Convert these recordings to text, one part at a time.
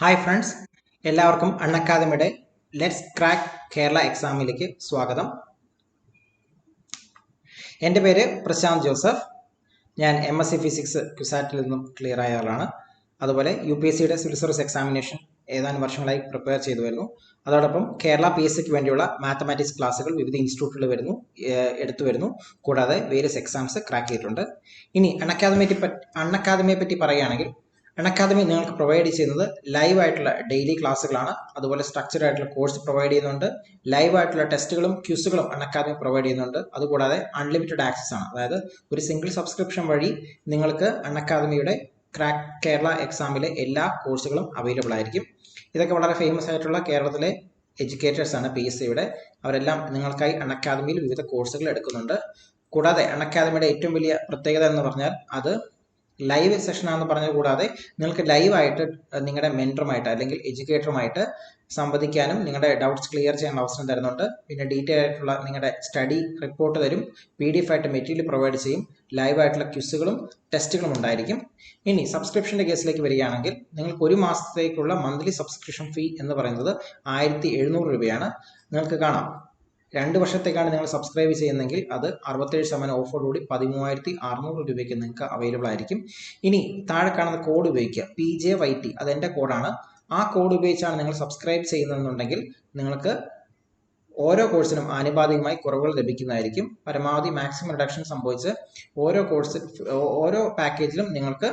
Hi friends, എല്ലാവർക്കും അൺഅക്കാദമിയുടെ let's crack Kerala എക്സാമിലേക്ക് സ്വാഗതം. എൻ്റെ പേര് പ്രശാന്ത് ജോസഫ്. ഞാൻ MSc ഫിസിക്സ് ക്യുസാറ്റിൽ നിന്നും ക്ലിയർ ആയ ആളാണ്. അതുപോലെ UPSCയുടെ സിവിൽ സർവീസ് എക്സാമിനേഷൻ ഏതാനും വർഷങ്ങളായി പ്രിപ്പയർ ചെയ്തു വരുന്നു. അതോടൊപ്പം കേരള PSCക്ക് വേണ്ടിയുള്ള മാത്തമാറ്റിക്സ് ക്ലാസ്സുകൾ വിവിധ ഇൻസ്റ്റിറ്റ്യൂട്ടുകളിൽ എടുത്തു വരുന്നു. കൂടാതെ വേരിയസ് എക്സാംസ് ക്രാക്ക് ചെയ്തിട്ടുണ്ട്. ഇനി അൺഅക്കാദമിയെ പറ്റി പറയുകയാണെങ്കിൽ, അൺഅക്കാദമി നിങ്ങൾക്ക് പ്രൊവൈഡ് ചെയ്യുന്നത് ലൈവ് ആയിട്ടുള്ള ഡെയിലി ക്ലാസ്സുകളാണ്. അതുപോലെ സ്ട്രക്ചർഡ് ആയിട്ടുള്ള കോഴ്സ് പ്രൊവൈഡ് ചെയ്യുന്നുണ്ട്. ലൈവ് ആയിട്ടുള്ള ടെസ്റ്റുകളും ക്യൂസുകളും അൺഅക്കാദമി പ്രൊവൈഡ് ചെയ്യുന്നുണ്ട്. അതുകൂടാതെ അൺലിമിറ്റഡ് ആക്സസ് ആണ്. അതായത് ഒരു സിംഗിൾ സബ്സ്ക്രിപ്ഷൻ വഴി നിങ്ങൾക്ക് അൺഅക്കാദമിയുടെ ക്രാക്ക് കേരള എക്സാമിലെ എല്ലാ കോഴ്സുകളും അവൈലബിൾ ആയിരിക്കും. ഇതൊക്കെ വളരെ ഫേമസ് ആയിട്ടുള്ള കേരളത്തിലെ എഡ്യൂക്കേറ്റേഴ്സ് ആണ് PSCയുടെ. അവരെല്ലാം നിങ്ങൾക്കായി അൺഅക്കാദമിയിൽ വിവിധ കോഴ്സുകൾ എടുക്കുന്നുണ്ട്. കൂടാതെ അൺഅക്കാദമിയുടെ ഏറ്റവും വലിയ പ്രത്യേകത എന്ന് പറഞ്ഞാൽ അത് ലൈവ് സെഷനാണെന്ന് പറഞ്ഞത് കൂടാതെ നിങ്ങൾക്ക് ലൈവായിട്ട് നിങ്ങളുടെ മെൻറ്ററുമായിട്ട് അല്ലെങ്കിൽ എഡ്യൂക്കേറ്ററുമായിട്ട് സംവദിക്കാനും നിങ്ങളുടെ ഡൗട്ട്സ് ക്ലിയർ ചെയ്യാൻ അവസരം തരുന്നുണ്ട്. പിന്നെ ഡീറ്റെയിൽ ആയിട്ടുള്ള നിങ്ങളുടെ സ്റ്റഡി റിപ്പോർട്ട് തരും. PDF ആയിട്ട് മെറ്റീരിയൽ പ്രൊവൈഡ് ചെയ്യും. ലൈവായിട്ടുള്ള ക്വിസുകളും ടെസ്റ്റുകളും ഉണ്ടായിരിക്കും. ഇനി സബ്സ്ക്രിപ്ഷൻ്റെ കേസിലേക്ക് വരികയാണെങ്കിൽ, നിങ്ങൾക്ക് ഒരു മാസത്തേക്കുള്ള മന്ത്ലി സബ്സ്ക്രിപ്ഷൻ ഫീ എന്ന് പറയുന്നത് 1700 രൂപയാണ്. നിങ്ങൾക്ക് കാണാം, 2 വർഷത്തേക്കാണ് നിങ്ങൾ സബ്സ്ക്രൈബ് ചെയ്യുന്നതെങ്കിൽ അത് 67% ഓഫോടുകൂടി 13,600 രൂപയ്ക്ക് നിങ്ങൾക്ക് അവൈലബിൾ ആയിരിക്കും. ഇനി താഴെ കാണുന്ന കോഡ് ഉപയോഗിക്കുക, PJYT, അതെൻ്റെ കോഡാണ്. ആ കോഡ് ഉപയോഗിച്ചാണ് നിങ്ങൾ സബ്സ്ക്രൈബ് ചെയ്യുന്നതെന്നുണ്ടെങ്കിൽ നിങ്ങൾക്ക് ഓരോ കോഴ്സിനും ആനുപാതികമായി കുറവുകൾ ലഭിക്കുന്നതായിരിക്കും. പരമാവധി മാക്സിമം റിഡക്ഷൻ സംഭവിച്ച് ഓരോ പാക്കേജിലും നിങ്ങൾക്ക്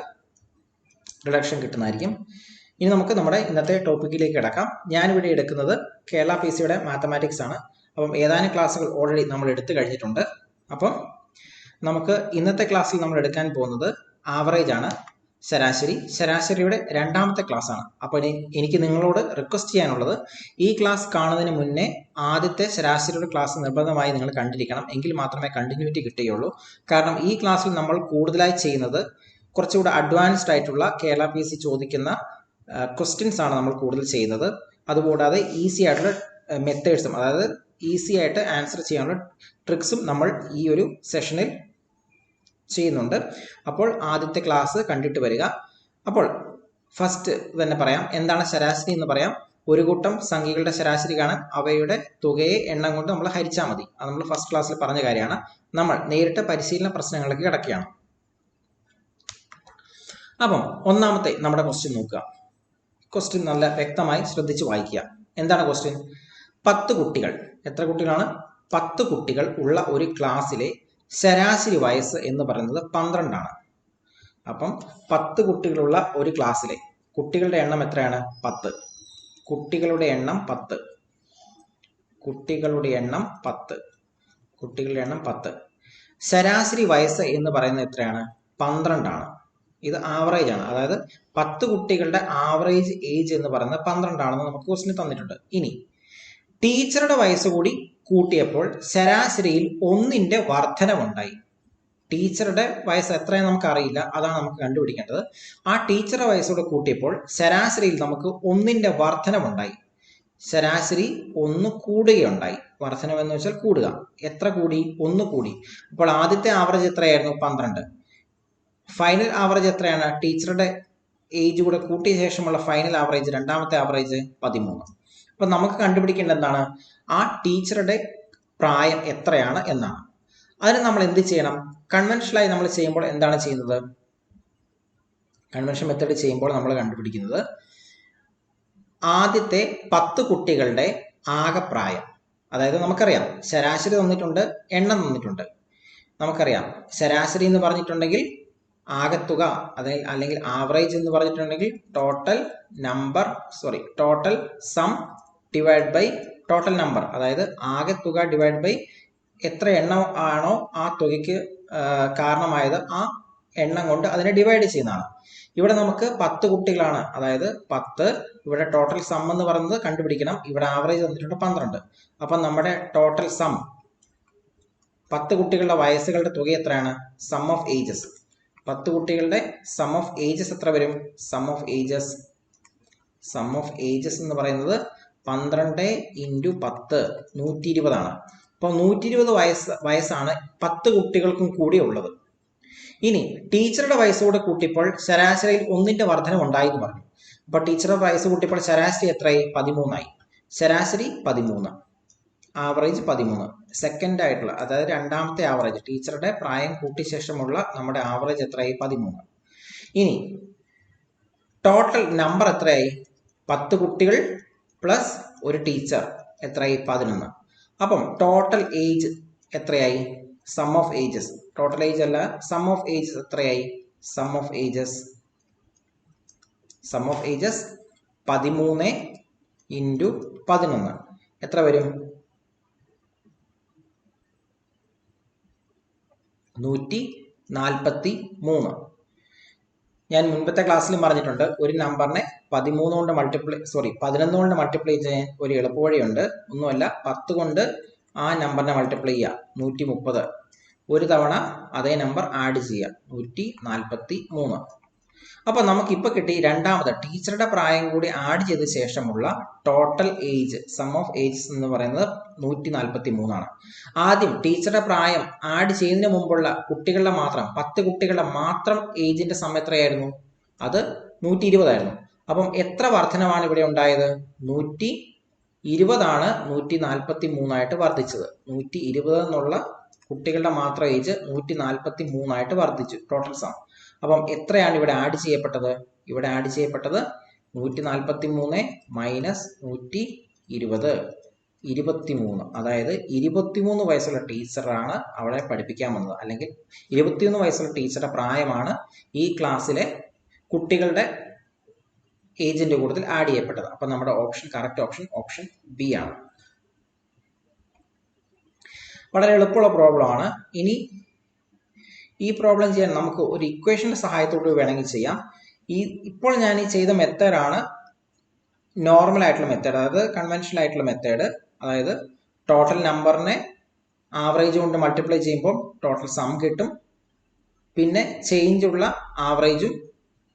റിഡക്ഷൻ കിട്ടുന്നതായിരിക്കും. ഇനി നമുക്ക് നമ്മുടെ ഇന്നത്തെ ടോപ്പിക്കിലേക്ക് കിടക്കാം. ഞാനിവിടെ എടുക്കുന്നത് കേരള PSCയുടെ മാത്തമാറ്റിക്സ് ആണ്. അപ്പം ഏതാനും ക്ലാസ്സുകൾ ഓൾറെഡി നമ്മൾ എടുത്തു കഴിഞ്ഞിട്ടുണ്ട്. അപ്പം നമുക്ക് ഇന്നത്തെ ക്ലാസ്സിൽ നമ്മൾ എടുക്കാൻ പോകുന്നത് ആവറേജ് ആണ്, ശരാശരിയുടെ രണ്ടാമത്തെ ക്ലാസ് ആണ്. അപ്പോൾ എനിക്ക് നിങ്ങളോട് റിക്വസ്റ്റ് ചെയ്യാനുള്ളത്, ഈ ക്ലാസ് കാണുന്നതിന് മുന്നേ ആദ്യത്തെ ശരാശരിയുടെ ക്ലാസ് നിർബന്ധമായി നിങ്ങൾ കണ്ടിരിക്കണം. എങ്കിൽ മാത്രമേ കണ്ടിന്യൂറ്റി കിട്ടുകയുള്ളൂ. കാരണം ഈ ക്ലാസ്സിൽ നമ്മൾ കൂടുതലായി ചെയ്യുന്നത് കുറച്ചുകൂടെ അഡ്വാൻസ്ഡ് ആയിട്ടുള്ള കേരള PSC ചോദിക്കുന്ന ക്വസ്റ്റ്യൻസ് ആണ് നമ്മൾ കൂടുതൽ ചെയ്യുന്നത്. അതുകൂടാതെ ഈസി ആയിട്ടുള്ള മെത്തേഡ്സും, അതായത് ഈസി ആയിട്ട് ആൻസർ ചെയ്യാനുള്ള ട്രിക്സും നമ്മൾ ഈ ഒരു സെഷനിൽ ചെയ്യുന്നുണ്ട്. അപ്പോൾ ആദ്യത്തെ ക്ലാസ് കണ്ടിട്ട് വരിക. അപ്പോൾ ഫസ്റ്റ് തന്നെ പറയാം, എന്താണ് ശരാശരി എന്ന് പറയാം. ഒരു കൂട്ടം സംഖ്യകളുടെ ശരാശരി കാണാൻ അവയുടെ തുകയെ എണ്ണം കൊണ്ട് നമ്മൾ ഹരിച്ചാൽ മതി. അത് നമ്മൾ ഫസ്റ്റ് ക്ലാസ്സിൽ പറഞ്ഞ കാര്യമാണ്. നമ്മൾ നേരിട്ട് പരിശീലന പ്രശ്നങ്ങളിലേക്ക് കിടക്കുകയാണ്. അപ്പം ഒന്നാമത്തെ നമ്മുടെ ക്വസ്റ്റ്യൻ നോക്കുക. ക്വസ്റ്റ്യൻ നല്ല വ്യക്തമായി ശ്രദ്ധിച്ച് വായിക്കുക. എന്താണ് ക്വസ്റ്റ്യൻ? 10 കുട്ടികൾ, എത്ര കുട്ടികളാണ്? 10 കുട്ടികൾ ഉള്ള ഒരു ക്ലാസ്സിലെ ശരാശരി വയസ്സ് എന്ന് പറയുന്നത് 12 ആണ്. അപ്പം 10 കുട്ടികളുള്ള ഒരു ക്ലാസ്സിലെ കുട്ടികളുടെ എണ്ണം എത്രയാണ്? 10. കുട്ടികളുടെ എണ്ണം 10. കുട്ടികളുടെ എണ്ണം 10. ശരാശരി വയസ്സ് എന്ന് പറയുന്നത് എത്രയാണ്? 12 ആണ്. ഇത് ആവറേജ് ആണ്. അതായത് 10 കുട്ടികളുടെ ആവറേജ് ഏജ് എന്ന് പറയുന്നത് 12 ആണെന്ന് നമുക്ക് ക്വസ്റ്റ്യൻ തന്നിട്ടുണ്ട്. ഇനി ടീച്ചറുടെ വയസ്സ് കൂടി കൂട്ടിയപ്പോൾ ശരാശരിയിൽ 1ന്റെ വർധനവുണ്ടായി. ടീച്ചറുടെ വയസ്സ് എത്രയെന്ന് നമുക്ക് അറിയില്ല, അതാണ് നമുക്ക് കണ്ടുപിടിക്കേണ്ടത്. ആ ടീച്ചറുടെ വയസ്സോടെ കൂട്ടിയപ്പോൾ ശരാശരിയിൽ നമുക്ക് 1ന്റെ വർധനവുണ്ടായി. ശരാശരി 1 കൂടുകയുണ്ടായി. വർധനം എന്ന് വെച്ചാൽ കൂടുക. എത്ര കൂടി? 1 കൂടി. അപ്പോൾ ആദ്യത്തെ ആവറേജ് എത്രയായിരുന്നു? 12. ഫൈനൽ ആവറേജ് എത്രയാണ്? ടീച്ചറുടെ ഏജ് കൂടെ കൂട്ടിയ ശേഷമുള്ള ഫൈനൽ ആവറേജ്, രണ്ടാമത്തെ ആവറേജ് 13. അപ്പൊ നമുക്ക് കണ്ടുപിടിക്കേണ്ടത് എന്താണ്? ആ ടീച്ചറുടെ പ്രായം എത്രയാണ് എന്നാണ്. അതിന് നമ്മൾ എന്ത് ചെയ്യണം? കൺവെൻഷനായി നമ്മൾ ചെയ്യുമ്പോൾ എന്താണ് ചെയ്യുന്നത്? കൺവെൻഷൻ മെത്തേഡ് ചെയ്യുമ്പോൾ നമ്മൾ കണ്ടുപിടിക്കുന്നത് ആദ്യത്തെ 10 കുട്ടികളുടെ ആകെ പ്രായം. അതായത് നമുക്കറിയാം ശരാശരി തന്നിട്ടുണ്ട്, എണ്ണം തന്നിട്ടുണ്ട്. നമുക്കറിയാം ശരാശരി എന്ന് പറഞ്ഞിട്ടുണ്ടെങ്കിൽ ആകെത്തുക, അല്ലെങ്കിൽ ആവറേജ് എന്ന് പറഞ്ഞിട്ടുണ്ടെങ്കിൽ total sum divide by total number. അതായത് ആകെത്തുക ഡിവൈഡ് ബൈ എത്ര എണ്ണം ആണോ ആ തുകയ്ക്ക് കാരണമായത്, ആ എണ്ണം കൊണ്ട് അതിനെ ഡിവൈഡ് ചെയ്യുന്നതാണ്. ഇവിടെ നമുക്ക് 10 കുട്ടികളാണ്, അതായത് 10. ഇവിടെ ടോട്ടൽ സം എന്ന് പറയുന്നത് കണ്ടുപിടിക്കണം. ഇവിടെ ആവറേജ് തന്നിട്ടുണ്ട് 12. അപ്പം നമ്മുടെ ടോട്ടൽ സം, 10 കുട്ടികളുടെ വയസ്സുകളുടെ തുക എത്രയാണ്? Sum of ages. 10 കുട്ടികളുടെ സം ഓഫ് ഏജസ് എത്ര വരും? സം ഓഫ് ഏജസ് എന്ന് പറയുന്നത് 12 × 10 120 ആണ്. അപ്പോൾ 120 വയസ്സാണ് 10 കുട്ടികൾക്കും കൂടി ഉള്ളത്. ഇനി ടീച്ചറുടെ വയസ്സോടെ കൂട്ടിയപ്പോൾ ശരാശരിയിൽ 1ന്റെ വർധനം ഉണ്ടായി എന്ന് പറഞ്ഞു. അപ്പോൾ ടീച്ചറുടെ വയസ്സ് കൂട്ടിയപ്പോൾ ശരാശരി എത്രയായി? 13ആയി. ശരാശരി 13, ആവറേജ് 13. സെക്കൻഡ് ആയിട്ടുള്ള, അതായത് രണ്ടാമത്തെ ആവറേജ്, ടീച്ചറുടെ പ്രായം കൂട്ടിയ ശേഷമുള്ള നമ്മുടെ ആവറേജ് എത്രയായി? 13. ഇനി ടോട്ടൽ നമ്പർ എത്രയായി? 10 കുട്ടികൾ പ്ലസ് ഒരു ടീച്ചർ എത്രയായി? 11. അപ്പം ടോട്ടൽ ഏജ് എത്രയായി? Sum of ages, total age അല്ല, സം ഓഫ് ഏജസ് എത്രയായി? സം ഓഫ് ഏജസ് 13 ഇൻറ്റു 11 എത്ര വരും? 143. ഞാൻ മുൻപത്തെ ക്ലാസ്സിൽ പറഞ്ഞിട്ടുണ്ട്, ഒരു നമ്പറിനെ 11 കൊണ്ട് മൾട്ടിപ്ലൈ ചെയ്യാൻ ഒരു എളുപ്പവഴിയുണ്ട്. ഒന്നുമല്ല, 10 കൊണ്ട് ആ നമ്പറിനെ മൾട്ടിപ്ലൈ ചെയ്യുക, 130. ഒരു തവണ അതേ നമ്പർ ആഡ് ചെയ്യുക, 143. അപ്പോൾ നമുക്കിപ്പോൾ കിട്ടി രണ്ടാമത് ടീച്ചറുടെ പ്രായം കൂടി ആഡ് ചെയ്ത ശേഷമുള്ള total age, sum of ages എന്ന് പറയുന്നത് 143 ആണ്. ആദ്യം ടീച്ചറുടെ പ്രായം ആഡ് ചെയ്യുന്നതിന് മുമ്പുള്ള കുട്ടികളുടെ മാത്രം 10 കുട്ടികളുടെ മാത്രം ഏജിന്റെ സം എത്രയായിരുന്നു? അത് 120 ആയിരുന്നു. അപ്പം എത്ര വർധനമാണ് ഇവിടെ ഉണ്ടായത്? 120 ആണ് 143 ആയിട്ട് വർദ്ധിച്ചത്. 120 എന്നുള്ള കുട്ടികളുടെ മാത്രം ഏജ് 143 ആയിട്ട് വർദ്ധിച്ചു, ടോട്ടൽ സം. അപ്പം എത്രയാണ് ഇവിടെ ആഡ് ചെയ്യപ്പെട്ടത്? ഇവിടെ ആഡ് ചെയ്യപ്പെട്ടത് 143 മൈനസ് 120, 23. അതായത് 23 വയസ്സുള്ള ടീച്ചറാണ് അവളെ പഠിപ്പിക്കാൻ വന്നത്, അല്ലെങ്കിൽ 21 വയസ്സുള്ള ടീച്ചറുടെ പ്രായമാണ് ഈ ക്ലാസ്സിലെ കുട്ടികളുടെ ഏജിന്റെ കൂട്ടത്തിൽ ആഡ് ചെയ്യപ്പെട്ടത്. അപ്പം നമ്മുടെ കറക്റ്റ് ഓപ്ഷൻ ബി ആണ്. വളരെ എളുപ്പമുള്ള പ്രോബ്ലം ആണ്. ഇനി ഈ പ്രോബ്ലം ചെയ്യാൻ നമുക്ക് ഒരു ഇക്വേഷന്റെ സഹായത്തോടെ വേണമെങ്കിൽ ചെയ്യാം. ഇപ്പോൾ ഞാൻ ഈ ചെയ്ത മെത്തേഡാണ് നോർമൽ ആയിട്ടുള്ള മെത്തേഡ്, അതായത് കൺവെൻഷനൽ ആയിട്ടുള്ള മെത്തേഡ്. അതായത് ടോട്ടൽ നമ്പറിനെ ആവറേജ് കൊണ്ട് മൾട്ടിപ്ലൈ ചെയ്യുമ്പോൾ ടോട്ടൽ സം കിട്ടും. പിന്നെ ചേഞ്ച് ഉള്ള ആവറേജും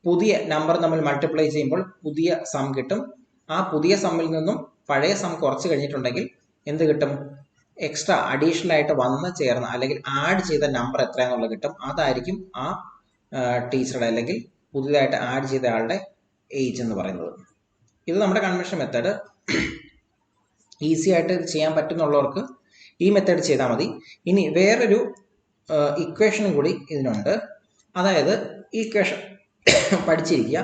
പുതിയ നമ്പർ നമ്മൾ മൾട്ടിപ്ലൈ ചെയ്യുമ്പോൾ പുതിയ സം കിട്ടും. ആ പുതിയ സമ്മിൽ നിന്നും പഴയ സം കുറച്ച് കഴിഞ്ഞിട്ടുണ്ടെങ്കിൽ എന്ത് കിട്ടും? എക്സ്ട്രാ അഡീഷണൽ ആയിട്ട് വന്ന് ചേർന്ന അല്ലെങ്കിൽ ആഡ് ചെയ്ത നമ്പർ എത്രയാണെന്നുള്ളത് കിട്ടും. അതായിരിക്കും ആ ടീച്ചറുടെ അല്ലെങ്കിൽ പുതിയതായിട്ട് ആഡ് ചെയ്ത ആളുടെ ഏജ് എന്ന് പറയുന്നത്. ഇത് നമ്മുടെ കൺവെൻഷൻ മെത്തേഡ്. ഈസി ആയിട്ട് ഇത് ചെയ്യാൻ പറ്റുന്നുള്ളവർക്ക് ഈ മെത്തേഡ് ചെയ്താൽ മതി. ഇനി വേറൊരു ഇക്വേഷനും കൂടി ഇതിനുണ്ട്. അതായത് ഈ ഇക്വേഷൻ പഠിച്ചിരിക്കുക.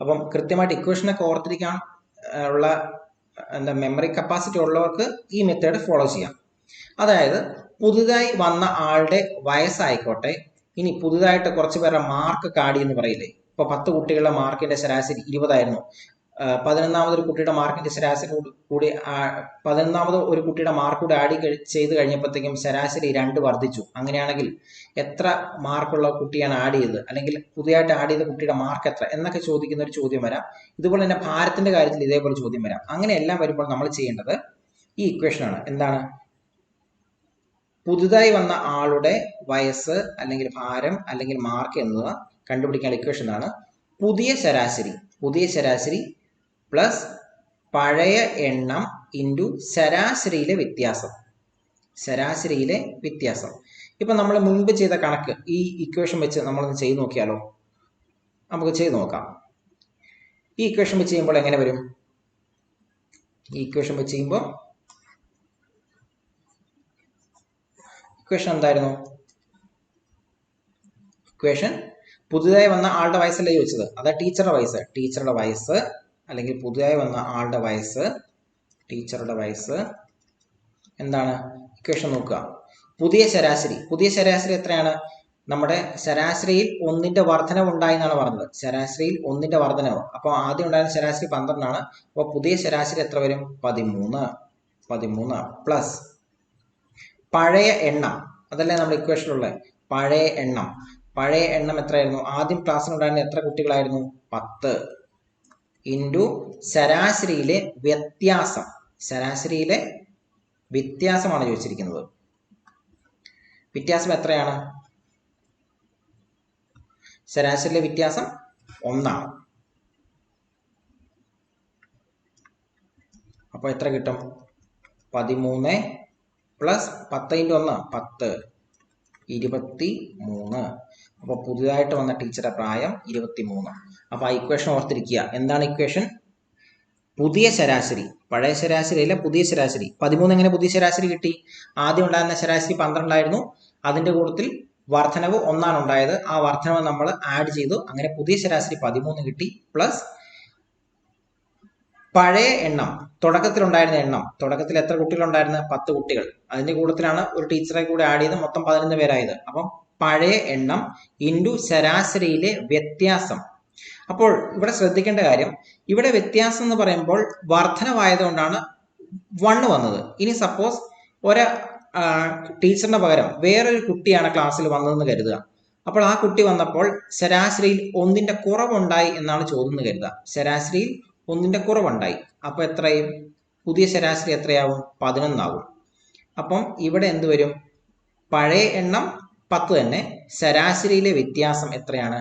അപ്പം കൃത്യമായിട്ട് ഇക്വേഷനൊക്കെ ഓർത്തിരിക്കാൻ ഉള്ള മെമ്മറി കപ്പാസിറ്റി ഉള്ളവർക്ക് ഈ മെത്തേഡ് ഫോളോ ചെയ്യാം. അതായത് പുതുതായി വന്ന ആളുടെ വയസ്സായിക്കോട്ടെ, ഇനി പുതുതായിട്ട് കുറച്ച് പേരുടെ മാർക്ക് കാടി എന്ന് പറയില്ലേ. ഇപ്പൊ 10 കുട്ടികളുടെ മാർക്കിന്റെ ശരാശരി 20 ആയിരുന്നു. 11ാമത് ഒരു കുട്ടിയുടെ മാർക്കിന്റെ ശരാശരി കൂടി 11ാമത് ഒരു കുട്ടിയുടെ മാർക്ക് കൂടി ആഡ് ചെയ്ത് കഴിഞ്ഞപ്പോഴത്തേക്കും ശരാശരി 2 വർദ്ധിച്ചു. അങ്ങനെയാണെങ്കിൽ എത്ര മാർക്കുള്ള കുട്ടിയാണ് ആഡ് ചെയ്തത്, അല്ലെങ്കിൽ പുതിയതായിട്ട് ആഡ് ചെയ്ത കുട്ടിയുടെ മാർക്ക് എത്ര എന്നൊക്കെ ചോദിക്കുന്ന ഒരു ചോദ്യം വരാം. ഇതുപോലെ തന്നെ ഭാരത്തിന്റെ കാര്യത്തിൽ ഇതേപോലെ ചോദ്യം വരാം. അങ്ങനെ എല്ലാം വരുമ്പോൾ നമ്മൾ ചെയ്യേണ്ടത് ഈ ഇക്വേഷനാണ്. എന്താണ്? പുതുതായി വന്ന ആളുടെ വയസ്സ് അല്ലെങ്കിൽ ഭാരം അല്ലെങ്കിൽ മാർക്ക് എന്നിവ കണ്ടുപിടിക്കാനുള്ള ഇക്വേഷൻ ആണ് പുതിയ ശരാശരി പ്ലസ് പഴയ എണ്ണം ഇൻറ്റു ശരാശരിയിലെ വ്യത്യാസം. ഇപ്പൊ നമ്മൾ മുൻപ് ചെയ്ത കണക്ക് ഈ ഇക്വേഷൻ വെച്ച് നമ്മളൊന്ന് ചെയ്ത് നോക്കിയാലോ? നമുക്ക് ചെയ്ത് നോക്കാം. ഈ ഇക്വേഷൻ വെച്ച് ചെയ്യുമ്പോൾ എങ്ങനെ വരും? ഈ ഇക്വേഷൻ വെച്ച് ചെയ്യുമ്പോൾ ഇക്വേഷൻ എന്തായിരുന്നു? ഇക്വേഷൻ പുതുതായി വന്ന ആളുടെ വയസ്സല്ലേ ചോദിച്ചത്, അതാ ടീച്ചറുടെ വയസ്സ് അല്ലെങ്കിൽ പുതുതായി വന്ന ആളുടെ വയസ്സ്, ടീച്ചറുടെ വയസ്സ് എന്താണ്? ഇക്വേഷൻ നോക്കുക. പുതിയ ശരാശരി എത്രയാണ്? നമ്മുടെ ശരാശരിയിൽ 1ന്റെ വർധനവ് ഉണ്ടായി എന്നാണ് പറഞ്ഞത്. ശരാശരിയിൽ 1ന്റെ വർധനവ്. അപ്പോൾ ആദ്യം ഉണ്ടായിരുന്ന ശരാശരി 12 ആണ്. അപ്പോൾ പുതിയ ശരാശരി എത്ര വരും? 13 പ്ലസ് പഴയ എണ്ണം, അതല്ലേ നമ്മുടെ ഇക്വേഷനിലുള്ള പഴയ എണ്ണം എത്രയായിരുന്നു? ആദ്യം ക്ലാസ്സിലുണ്ടായിരുന്ന എത്ര കുട്ടികളായിരുന്നു? 10 ഇൻറ്റു ശരാശരിയിലെ വ്യത്യാസമാണ് ചോദിച്ചിരിക്കുന്നത്. വ്യത്യാസം എത്രയാണ്? ശരാശരിയിലെ വ്യത്യാസം 1 ആണ്. അപ്പോൾ എത്ര കിട്ടും? 13 പ്ലസ് 10 ഇൻറ്റു 1 10 23. അപ്പോൾ പുതിയതായിട്ട് വന്ന ടീച്ചറുടെ പ്രായം 23. അപ്പോൾ ആ ഇക്വേഷൻ ഓർത്തിരിക്കുക. എന്താണ് ഇക്വേഷൻ? പുതിയ ശരാശരി, പഴയ ശരാശരി അല്ല, പുതിയ ശരാശരി. 13 എങ്ങനെ പുതിയ ശരാശരി കിട്ടി? ആദ്യം ഉണ്ടായിരുന്ന ശരാശരി 12 ആയിരുന്നു. അതിന്റെ കൂട്ടത്തിൽ വർധനവ് 1 ഉണ്ടായത്. ആ വർധനവ് നമ്മൾ ആഡ് ചെയ്തു. അങ്ങനെ പുതിയ ശരാശരി 13 കിട്ടി. പ്ലസ് പഴയ എണ്ണം, തുടക്കത്തിലുണ്ടായിരുന്ന എണ്ണം, തുടക്കത്തിൽ എത്ര കുട്ടികളുണ്ടായിരുന്നു? 10 കുട്ടികൾ. അതിന്റെ കൂട്ടത്തിലാണ് ഒരു ടീച്ചറെ കൂടെ ആഡ് ചെയ്ത് മൊത്തം 11 പേരായത്. അപ്പം പഴയ എണ്ണം ഇൻറ്റു ശരാശരിയിലെ വ്യത്യാസം. അപ്പോൾ ഇവിടെ ശ്രദ്ധിക്കേണ്ട കാര്യം, ഇവിടെ വ്യത്യാസം എന്ന് പറയുമ്പോൾ വർധനവായതുകൊണ്ടാണ് 1 വന്നത്. ഇനി സപ്പോസ് ടീച്ചറിന് പകരം വേറൊരു കുട്ടിയാണ് ക്ലാസ്സിൽ വന്നതെന്ന് കരുതുക. അപ്പോൾ ആ കുട്ടി വന്നപ്പോൾ ശരാശരിയിൽ 1ന്റെ കുറവുണ്ടായി എന്നാണ് ചോദ്യം എന്ന് കരുതുക. ശരാശരിയിൽ 1ന്റെ കുറവുണ്ടായി. അപ്പോൾ എത്രയും പുതിയ ശരാശരി എത്രയാവും? 11 ആവും. അപ്പം ഇവിടെ എന്ത് വരും? പഴയ എണ്ണം 10 തന്നെ, ശരാശരിയിലെ വ്യത്യാസം എത്രയാണ്?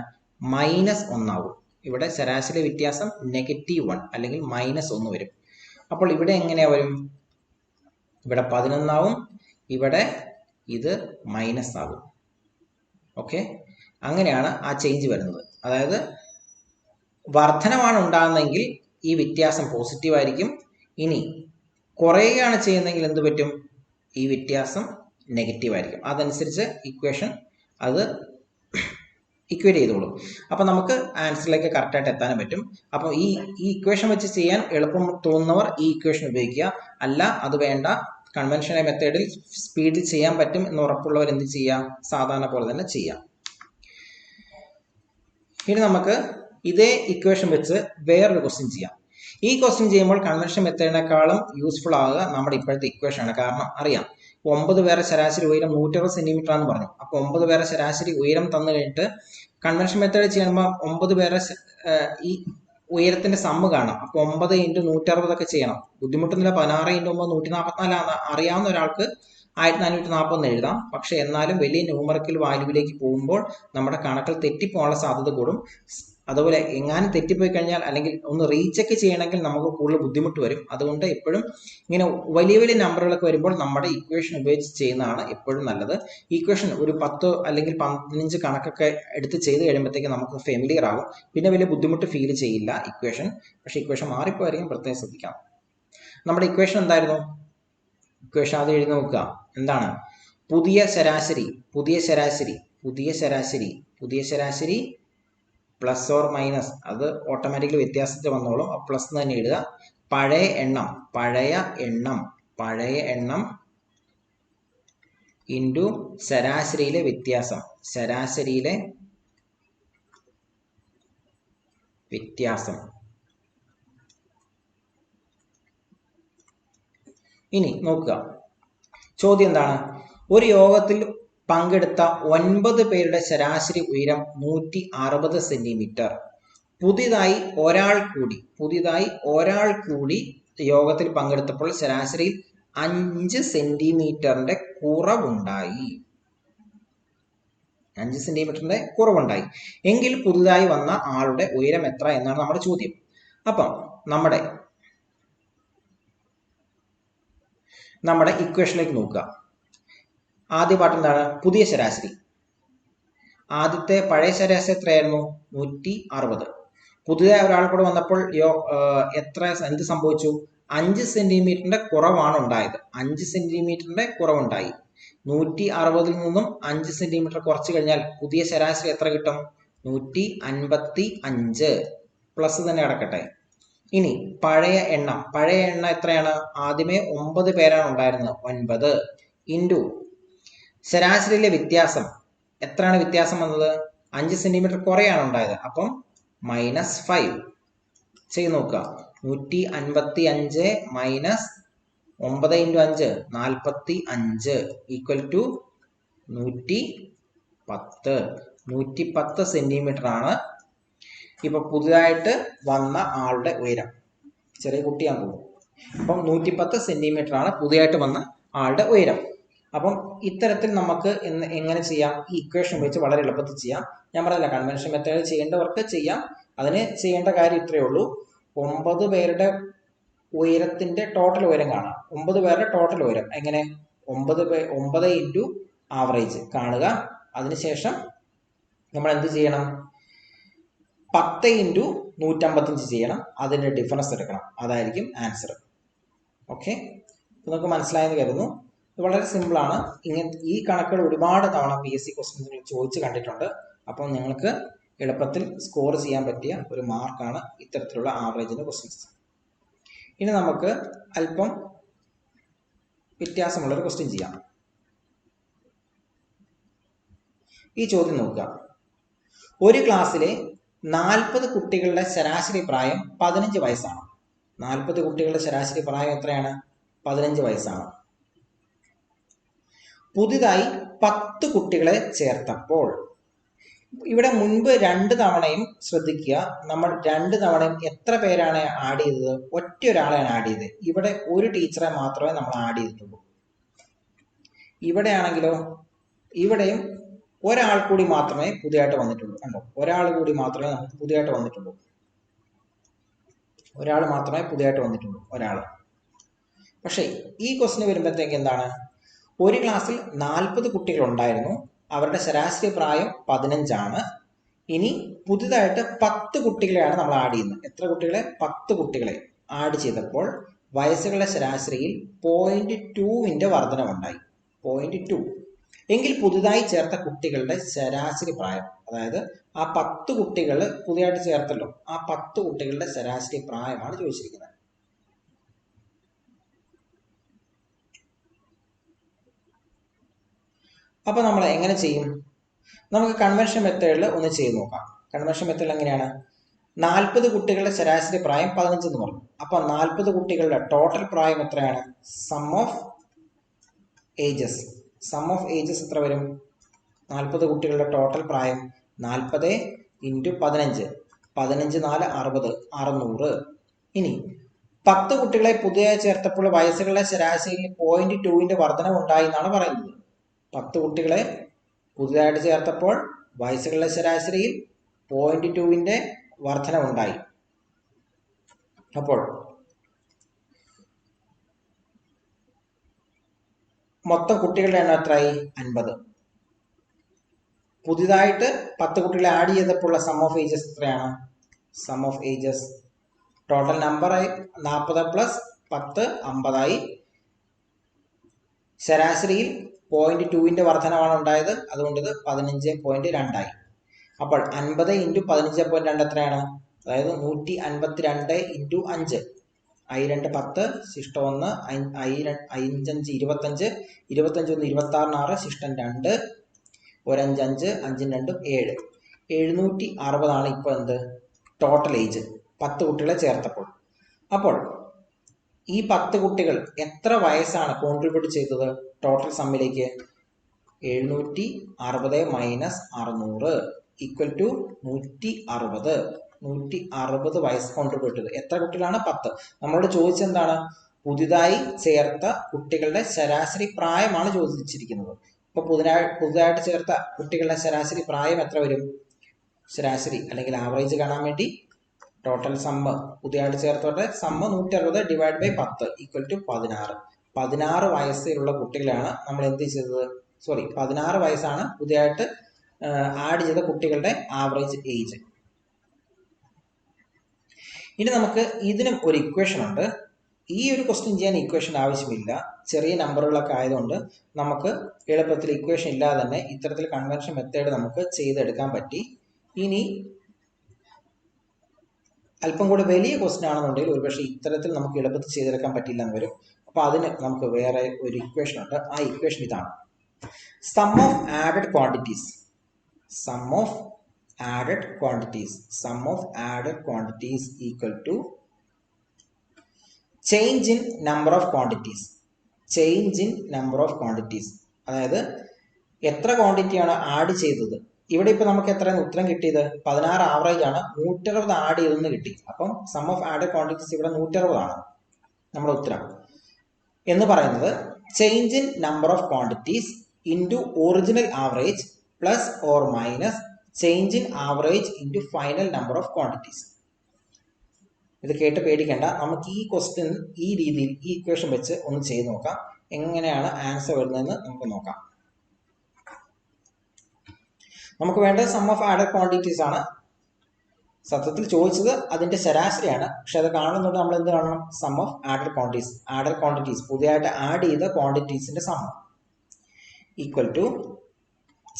-1 ആവും. ഇവിടെ ശരാശരി വ്യത്യാസം -1 അല്ലെങ്കിൽ -1 വരും. അപ്പോൾ ഇവിടെ എങ്ങനെയാ വരും? ഇവിടെ 11 ആവും, ഇവിടെ ഇത് മൈനസ് ആകും. ഓക്കെ, അങ്ങനെയാണ് ആ ചേഞ്ച് വരുന്നത്. അതായത് വർധനമാണ് ഉണ്ടാകുന്നതെങ്കിൽ ഈ വ്യത്യാസം പോസിറ്റീവ് ആയിരിക്കും. ഇനി കുറയുകയാണ് ചെയ്യുന്നതെങ്കിൽ എന്ത് പറ്റും? ഈ വ്യത്യാസം നെഗറ്റീവ് ആയിരിക്കും. അതനുസരിച്ച് ഇക്വേഷൻ അത് ഇക്വേറ്റ് ചെയ്തോളൂ. അപ്പൊ നമുക്ക് ആൻസറിലേക്ക് കറക്റ്റായിട്ട് എത്താനും പറ്റും. അപ്പോൾ ഈ ഇക്വേഷൻ വെച്ച് ചെയ്യാൻ എളുപ്പം തോന്നുന്നവർ ഈ ഇക്വേഷൻ ഉപയോഗിക്കുക. അല്ല അത് വേണ്ട, കൺവെൻഷണൽ മെത്തേഡിൽ സ്പീഡിൽ ചെയ്യാൻ പറ്റും എന്ന് ഉറപ്പുള്ളവർ എന്ത് ചെയ്യാം? സാധാരണ പോലെ തന്നെ ചെയ്യാം. ഇനി നമുക്ക് ഇതേ ഇക്വേഷൻ വെച്ച് വേറൊരു ക്വസ്റ്റ്യൻ ചെയ്യാം. ഈ ക്വസ്റ്റ്യൻ ചെയ്യുമ്പോൾ കൺവെൻഷൻ മെത്തേഡിനേക്കാളും യൂസ്ഫുൾ ആവുക നമ്മുടെ ഇപ്പോഴത്തെ ഇക്വേഷൻ ആണ്. കാരണം അറിയാം, 9 പേരെ ശരാശരി ഉയരം 160 സെന്റിമീറ്റർ ആണെന്ന് പറഞ്ഞു. അപ്പോൾ 9 പേരെ ശരാശരി ഉയരം തന്നു കഴിഞ്ഞിട്ട് കൺവെൻഷൻ മെത്തേഡ് ചെയ്യുമ്പോൾ 9 പേരെ ഈ ഉയരത്തിന്റെ സമ്മ് കാണാം. അപ്പോൾ 9 × 160 ഒക്കെ ചെയ്യണം. ബുദ്ധിമുട്ടൊന്നുമില്ല. 16 × 9 144 അറിയാവുന്ന ഒരാൾക്ക് 1440 എഴുതാം. പക്ഷെ എന്നാലും വലിയ ന്യൂമറിക്കൽ വാല്യൂവിലേക്ക് പോകുമ്പോൾ നമ്മുടെ കണക്കുകൾ തെറ്റിപ്പോകാനുള്ള സാധ്യത കൂടും. അതുപോലെ എങ്ങാനും തെറ്റിപ്പോയി കഴിഞ്ഞാൽ അല്ലെങ്കിൽ ഒന്ന് റീചെക്ക് ചെയ്യണമെങ്കിൽ നമുക്ക് കൂടുതൽ ബുദ്ധിമുട്ട് വരും. അതുകൊണ്ട് എപ്പോഴും ഇങ്ങനെ വലിയ വലിയ നമ്പറുകളൊക്കെ വരുമ്പോൾ നമ്മുടെ ഇക്വേഷൻ ഉപയോഗിച്ച് ചെയ്യുന്നതാണ് എപ്പോഴും നല്ലത്. ഇക്വേഷൻ ഒരു 10 അല്ലെങ്കിൽ 15 കണക്കൊക്കെ എടുത്ത് ചെയ്ത് കഴിയുമ്പോഴത്തേക്ക് നമുക്ക് ഫെമിലിയർ ആകും. പിന്നെ വലിയ ബുദ്ധിമുട്ട് ഫീൽ ചെയ്യില്ല ഇക്വേഷൻ. പക്ഷെ ഇക്വേഷൻ മാറിപ്പോയിരിക്കും, പ്രത്യേകം ശ്രദ്ധിക്കാം. നമ്മുടെ ഇക്വേഷൻ എന്തായിരുന്നു? ഇക്വേഷൻ ആദ്യം എഴുതി നോക്കുക. എന്താണ്? പുതിയ ശരാശരി, പുതിയ ശരാശരി, പുതിയ ശരാശരി, പുതിയ ശരാശരി പ്ലസ് ഓർ മൈനസ്, അത് ഓട്ടോമാറ്റിക്കലി വ്യത്യാസത്തിൽ വന്നോളും. പ്ലസ് തന്നെ ഇടുക. പഴയ എണ്ണം, പഴയ എണ്ണം, പഴയ എണ്ണം ഇൻറ്റു ശരാശരിയിലെ വ്യത്യാസം, ശരാശരിയിലെ വ്യത്യാസം. ഇനി നോക്കുക, ചോദ്യം എന്താണ്? ഒരു യോഗത്തിൽ പങ്കെടുത്ത 9 പേരുടെ ശരാശരി ഉയരം 160 സെന്റിമീറ്റർ. പുതിയതായി ഒരാൾ കൂടി യോഗത്തിൽ പങ്കെടുത്തപ്പോൾ ശരാശരിയിൽ 5 സെന്റിമീറ്ററിന്റെ കുറവുണ്ടായി. 5 സെന്റിമീറ്ററിന്റെ കുറവുണ്ടായി എങ്കിൽ പുതുതായി വന്ന ആളുടെ ഉയരം എത്ര എന്നാണ് നമ്മുടെ ചോദ്യം. അപ്പം നമ്മുടെ ഇക്വേഷനിലേക്ക് നോക്കുക. ആദ്യ പാർട്ട് എന്താണ്? പുതിയ ശരാശരി. ആദ്യത്തെ പഴയ ശരാശരി എത്രയായിരുന്നു? 160. പുതിയതായി ഒരാൾ കൂടെ വന്നപ്പോൾ എന്ത് സംഭവിച്ചു? 5 സെന്റിമീറ്ററിന്റെ കുറവാണ് ഉണ്ടായത്. 5 സെന്റിമീറ്ററിന്റെ കുറവുണ്ടായി. 160 നിന്നും 5 സെന്റിമീറ്റർ കുറച്ച് കഴിഞ്ഞാൽ പുതിയ ശരാശരി എത്ര കിട്ടും? 155. പ്ലസ് തന്നെ കിടക്കട്ടെ. ഇനി പഴയ എണ്ണം എത്രയാണ്? ആദ്യമേ 9 പേരാണ് ഉണ്ടായിരുന്നത്. 9 ഇൻറ്റു ശരാശരിയിലെ വ്യത്യാസം. എത്രയാണ് വ്യത്യാസം വന്നത്? 5 സെന്റിമീറ്റർ കുറയാണ് ഉണ്ടായത്. അപ്പം -5 ചെയ്ത് നോക്കുക. 155 മൈനസ് 9 × 5 45 ഈക്വൽ ടു 110. 110 സെന്റിമീറ്റർ ആണ് ഇപ്പൊ പുതുതായിട്ട് വന്ന ആളുടെ ഉയരം. ചെറിയ കുട്ടിയാൻ പോകും. അപ്പം 110 സെന്റിമീറ്റർ ആണ് പുതിയതായിട്ട് വന്ന ആളുടെ ഉയരം. അപ്പം ഇത്തരത്തിൽ നമുക്ക് എങ്ങനെ ചെയ്യാം? ഈ ഇക്വേഷൻ വെച്ച് വളരെ എളുപ്പത്തിൽ ചെയ്യാം. ഞാൻ പറഞ്ഞില്ല, കൺവെൻഷൻ മെത്തേഡ് ചെയ്യേണ്ടവർക്ക് ചെയ്യാം. അതിന് ചെയ്യേണ്ട കാര്യം ഇത്രയേ ഉള്ളൂ. 9 പേരുടെ ഉയരത്തിന്റെ ടോട്ടൽ ഉയരം കാണാം. 9 പേരുടെ ടോട്ടൽ ഉയരം എങ്ങനെ? 9 × ആവറേജ് കാണുക. അതിനുശേഷം നമ്മൾ എന്ത് ചെയ്യണം? 10 × 155 ചെയ്യണം. അതിന്റെ ഡിഫറൻസ് എടുക്കണം. അതായിരിക്കും ആൻസർ. ഓക്കെ, നമുക്ക് മനസ്സിലായെന്ന് കരുതുന്നു. ഇത് വളരെ സിമ്പിൾ ആണ്. ഈ കണക്കുകൾ ഒരുപാട് തവണ PSC ക്വസ്റ്റ്യൻസുകൾ ചോദിച്ച് കണ്ടിട്ടുണ്ട്. അപ്പം നിങ്ങൾക്ക് എളുപ്പത്തിൽ സ്കോർ ചെയ്യാൻ പറ്റിയ ഒരു മാർക്കാണ് ഇത്തരത്തിലുള്ള ആവറേജിന്റെ ക്വസ്റ്റ്യൻസ്. ഇനി നമുക്ക് അല്പം വ്യത്യാസമുള്ളൊരു ക്വസ്റ്റ്യൻ ചെയ്യാം. ഈ ചോദ്യം നോക്കുക. ഒരു ക്ലാസ്സിലെ 40 കുട്ടികളുടെ ശരാശരി പ്രായം 15 വയസ്സാണ്. 40 കുട്ടികളുടെ ശരാശരി പ്രായം എത്രയാണ്? 15 വയസ്സാണ്. പുതിയതായി 10 കുട്ടികളെ ചേർത്തപ്പോൾ, ഇവിടെ മുൻപ് 2 തവണയും ശ്രദ്ധിക്കുക, നമ്മൾ 2 തവണയും എത്ര പേരാണ് ആഡ് ചെയ്തത്? ഒറ്റ ഒരാളെയാണ് ആഡ് ചെയ്തത്. ഇവിടെ ഒരു ടീച്ചറെ മാത്രമേ നമ്മൾ ആഡ് ചെയ്തിട്ടുള്ളൂ. ഇവിടെയാണെങ്കിലോ, ഇവിടെയും ഒരാൾ കൂടി മാത്രമേ പുതിയതായിട്ട് വന്നിട്ടുള്ളൂ. കണ്ടോ, ഒരാൾ കൂടി മാത്രമേ നമുക്ക് പുതിയതായിട്ട് വന്നിട്ടുള്ളൂ. ഒരാൾ മാത്രമേ പുതിയതായിട്ട് വന്നിട്ടുള്ളൂ, ഒരാൾ. പക്ഷേ ഈ ക്വസ്റ്റിന് വരുമ്പോഴത്തേക്ക് എന്താണ്? ഒരു ക്ലാസ്സിൽ 40 കുട്ടികൾ ഉണ്ടായിരുന്നു. അവരുടെ ശരാശരി പ്രായം 15 ആണ്. ഇനി പുതുതായിട്ട് 10 കുട്ടികളെയാണ് നമ്മൾ ആഡ് ചെയ്യുന്നത്. എത്ര കുട്ടികളെ? 10 കുട്ടികളെ ആഡ് ചെയ്തപ്പോൾ വയസ്സുകളുടെ ശരാശരിയിൽ 0.2 വർധനവുണ്ടായി. 0.2. എങ്കിൽ പുതുതായി ചേർത്ത കുട്ടികളുടെ ശരാശരി പ്രായം, അതായത് ആ 10 കുട്ടികൾ പുതിയതായിട്ട് ചേർത്തല്ലോ, ആ 10 കുട്ടികളുടെ ശരാശരി പ്രായമാണ് ചോദിച്ചിരിക്കുന്നത്. അപ്പൊ നമ്മൾ എങ്ങനെ ചെയ്യും? നമുക്ക് കൺവെൻഷൻ മെത്തേഡിൽ ഒന്ന് ചെയ്ത് നോക്കാം. കൺവെൻഷൻ മെത്തേഡിൽ എങ്ങനെയാണ്? 40 കുട്ടികളുടെ ശരാശരി പ്രായം 15 എന്ന് പറഞ്ഞു. അപ്പൊ 40 കുട്ടികളുടെ ടോട്ടൽ പ്രായം എത്രയാണ്? Sum of ages. Sum of ages എത്ര വരും? 40 കുട്ടികളുടെ ടോട്ടൽ പ്രായം 40 × 15. 15 4 60, 600. ഇനി 10 കുട്ടികളെ പുതിയതായി ചേർത്തപ്പോൾ വയസ്സുകളുടെ ശരാശരിയിൽ 0.2 വർധനവ് ഉണ്ടായി എന്നാണ് പറയുന്നത്. 10 കുട്ടികളെ പുതിയതായിട്ട് ചേർത്തപ്പോൾ വയസ്സുകളുടെ ശരാശരിയിൽ 0.2 വർധനവുണ്ടായി. അപ്പോൾ മൊത്തം കുട്ടികളുടെ എണ്ണം എത്രയായി? 50. പുതിയതായിട്ട് 10 കുട്ടികളെ ആഡ് ചെയ്തപ്പോൾ സം ഓഫ് ഏജസ് എത്രയാണ്? Sum of ages total number 40 + 10 50ആയി. ശരാശരിയിൽ 0.2 വർധനവാണ് ഉണ്ടായത്. അതുകൊണ്ട് ഇത് 15.2 ആയി. അപ്പോൾ 50 × 15.2 എത്രയാണ്? അതായത് 152 × 5. I 2 10, ശിഷ്ടം 1, I 5 25, 25 1 26, ശിഷ്ടം 2, 1 5 5, 5 2 7. 760 ആണ് ഇപ്പോൾ എന്ത്? ടോട്ടൽ ഏജ് 10 കുട്ടികളെ ചേർത്തപ്പോൾ. അപ്പോൾ ഈ 10 കുട്ടികൾ എത്ര വയസ്സാണ് കോൺട്രിബ്യൂട്ട് ചെയ്തത് ടോട്ടൽ സമ്മിലേക്ക്? 760 - 600 = 160. 160 വയസ്സ് കോൺട്രിബ്യൂട്ട് ചെയ്തത്. എത്ര കുട്ടികളാണ്? 10. നമ്മളോട് ചോദിച്ചെന്താണ്? പുതിയതായി ചേർത്ത കുട്ടികളുടെ ശരാശരി പ്രായമാണ് ചോദിച്ചിരിക്കുന്നത്. അപ്പൊ പുതുതായിട്ട് ചേർത്ത കുട്ടികളുടെ ശരാശരി പ്രായം എത്ര വരും? ശരാശരി അല്ലെങ്കിൽ ആവറേജ് കാണാൻ വേണ്ടി ടോട്ടൽ സമ്മ്, പുതിയതായിട്ട് ചേർത്തവരുടെ സമ്മ് 160 ÷ 10 = 16. 16 വയസ്സിലുള്ള കുട്ടികളാണ് നമ്മൾ എന്ത് ചെയ്തത്? 16 വയസ്സാണ് പുതിയതായിട്ട് ആഡ് ചെയ്ത കുട്ടികളുടെ ആവറേജ് ഏജ്. ഇനി നമുക്ക് ഇതിനും ഒരു ഇക്വേഷൻ ഉണ്ട്. ഈ ഒരു ക്വസ്റ്റ്യൻ ചെയ്യാൻ ഇക്വേഷൻ ആവശ്യമില്ല. ചെറിയ നമ്പറുകളൊക്കെ ആയതുകൊണ്ട് നമുക്ക് എളുപ്പത്തിൽ ഇക്വേഷൻ ഇല്ലാതെ തന്നെ ഇത്തരത്തിൽ കൺവെൻഷൻ മെത്തേഡ് നമുക്ക് ചെയ്തെടുക്കാൻ പറ്റി. ഇനി അല്പം കൂടി വലിയ ക്വസ്റ്റ്യൻ ആണെന്നുണ്ടെങ്കിൽ ഒരുപക്ഷെ ഇത്തരത്തിൽ നമുക്ക് എളുപ്പത്തിൽ ചെയ്തെടുക്കാൻ പറ്റില്ല എന്ന് വരും. അപ്പൊ അതിന് നമുക്ക് വേറെ ഒരു ഇക്വേഷൻ ഉണ്ട്. ആ ഇക്വേഷൻ ഇതാണ്: sum of added quantities. Sum of added quantities. Sum of added quantities equal to change in number of quantities. Change in number of quantities. അതായത് എത്ര ക്വാണ്ടിറ്റിയാണ് ആഡ് ചെയ്തത്. ഇവിടെ ഇപ്പൊ നമുക്ക് എത്രയാണ് ഉത്തരം കിട്ടിയത്? 16 ആവറേജ് ആണ്. 160 ആഡ് ചെയ്തെന്ന് കിട്ടി. അപ്പം സം ഓഫ് ആഡഡ് ക്വാണ്ടിറ്റീസ് ഇവിടെ 160 ആണ് നമ്മുടെ ഉത്തരം. എന്ന് പറയുന്നത് change in number of quantities into original average plus or minus change in average into final number of quantities. ഇത് കേട്ട് പേടിക്കേണ്ട. നമുക്ക് ഈ ക്വസ്റ്റ്യൻ ഈ രീതിയിൽ ഈ ഇക്വേഷൻ വെച്ച് ഒന്ന് ചെയ്ത് നോക്കാം. എങ്ങനെയാണ് ആൻസർ വരുന്നതെന്ന് നമുക്ക് നോക്കാം. നമുക്ക് വേണ്ടത് സം ഓഫ് ആഡഡ് ക്വാണ്ടിറ്റീസ് ആണ്. സത്യത്തിൽ ചോദിച്ചത് അതിന്റെ ശരാശരിയാണ്, പക്ഷെ അത് കാണുന്നുണ്ട് നമ്മൾ എന്ത് കാണണം? സം ഓഫ് ആഡഡ് ക്വാണ്ടിറ്റീസ് പുതിയതായിട്ട് ആഡ് ചെയ്ത ക്വാണ്ടിറ്റീസിന്റെ sum equal to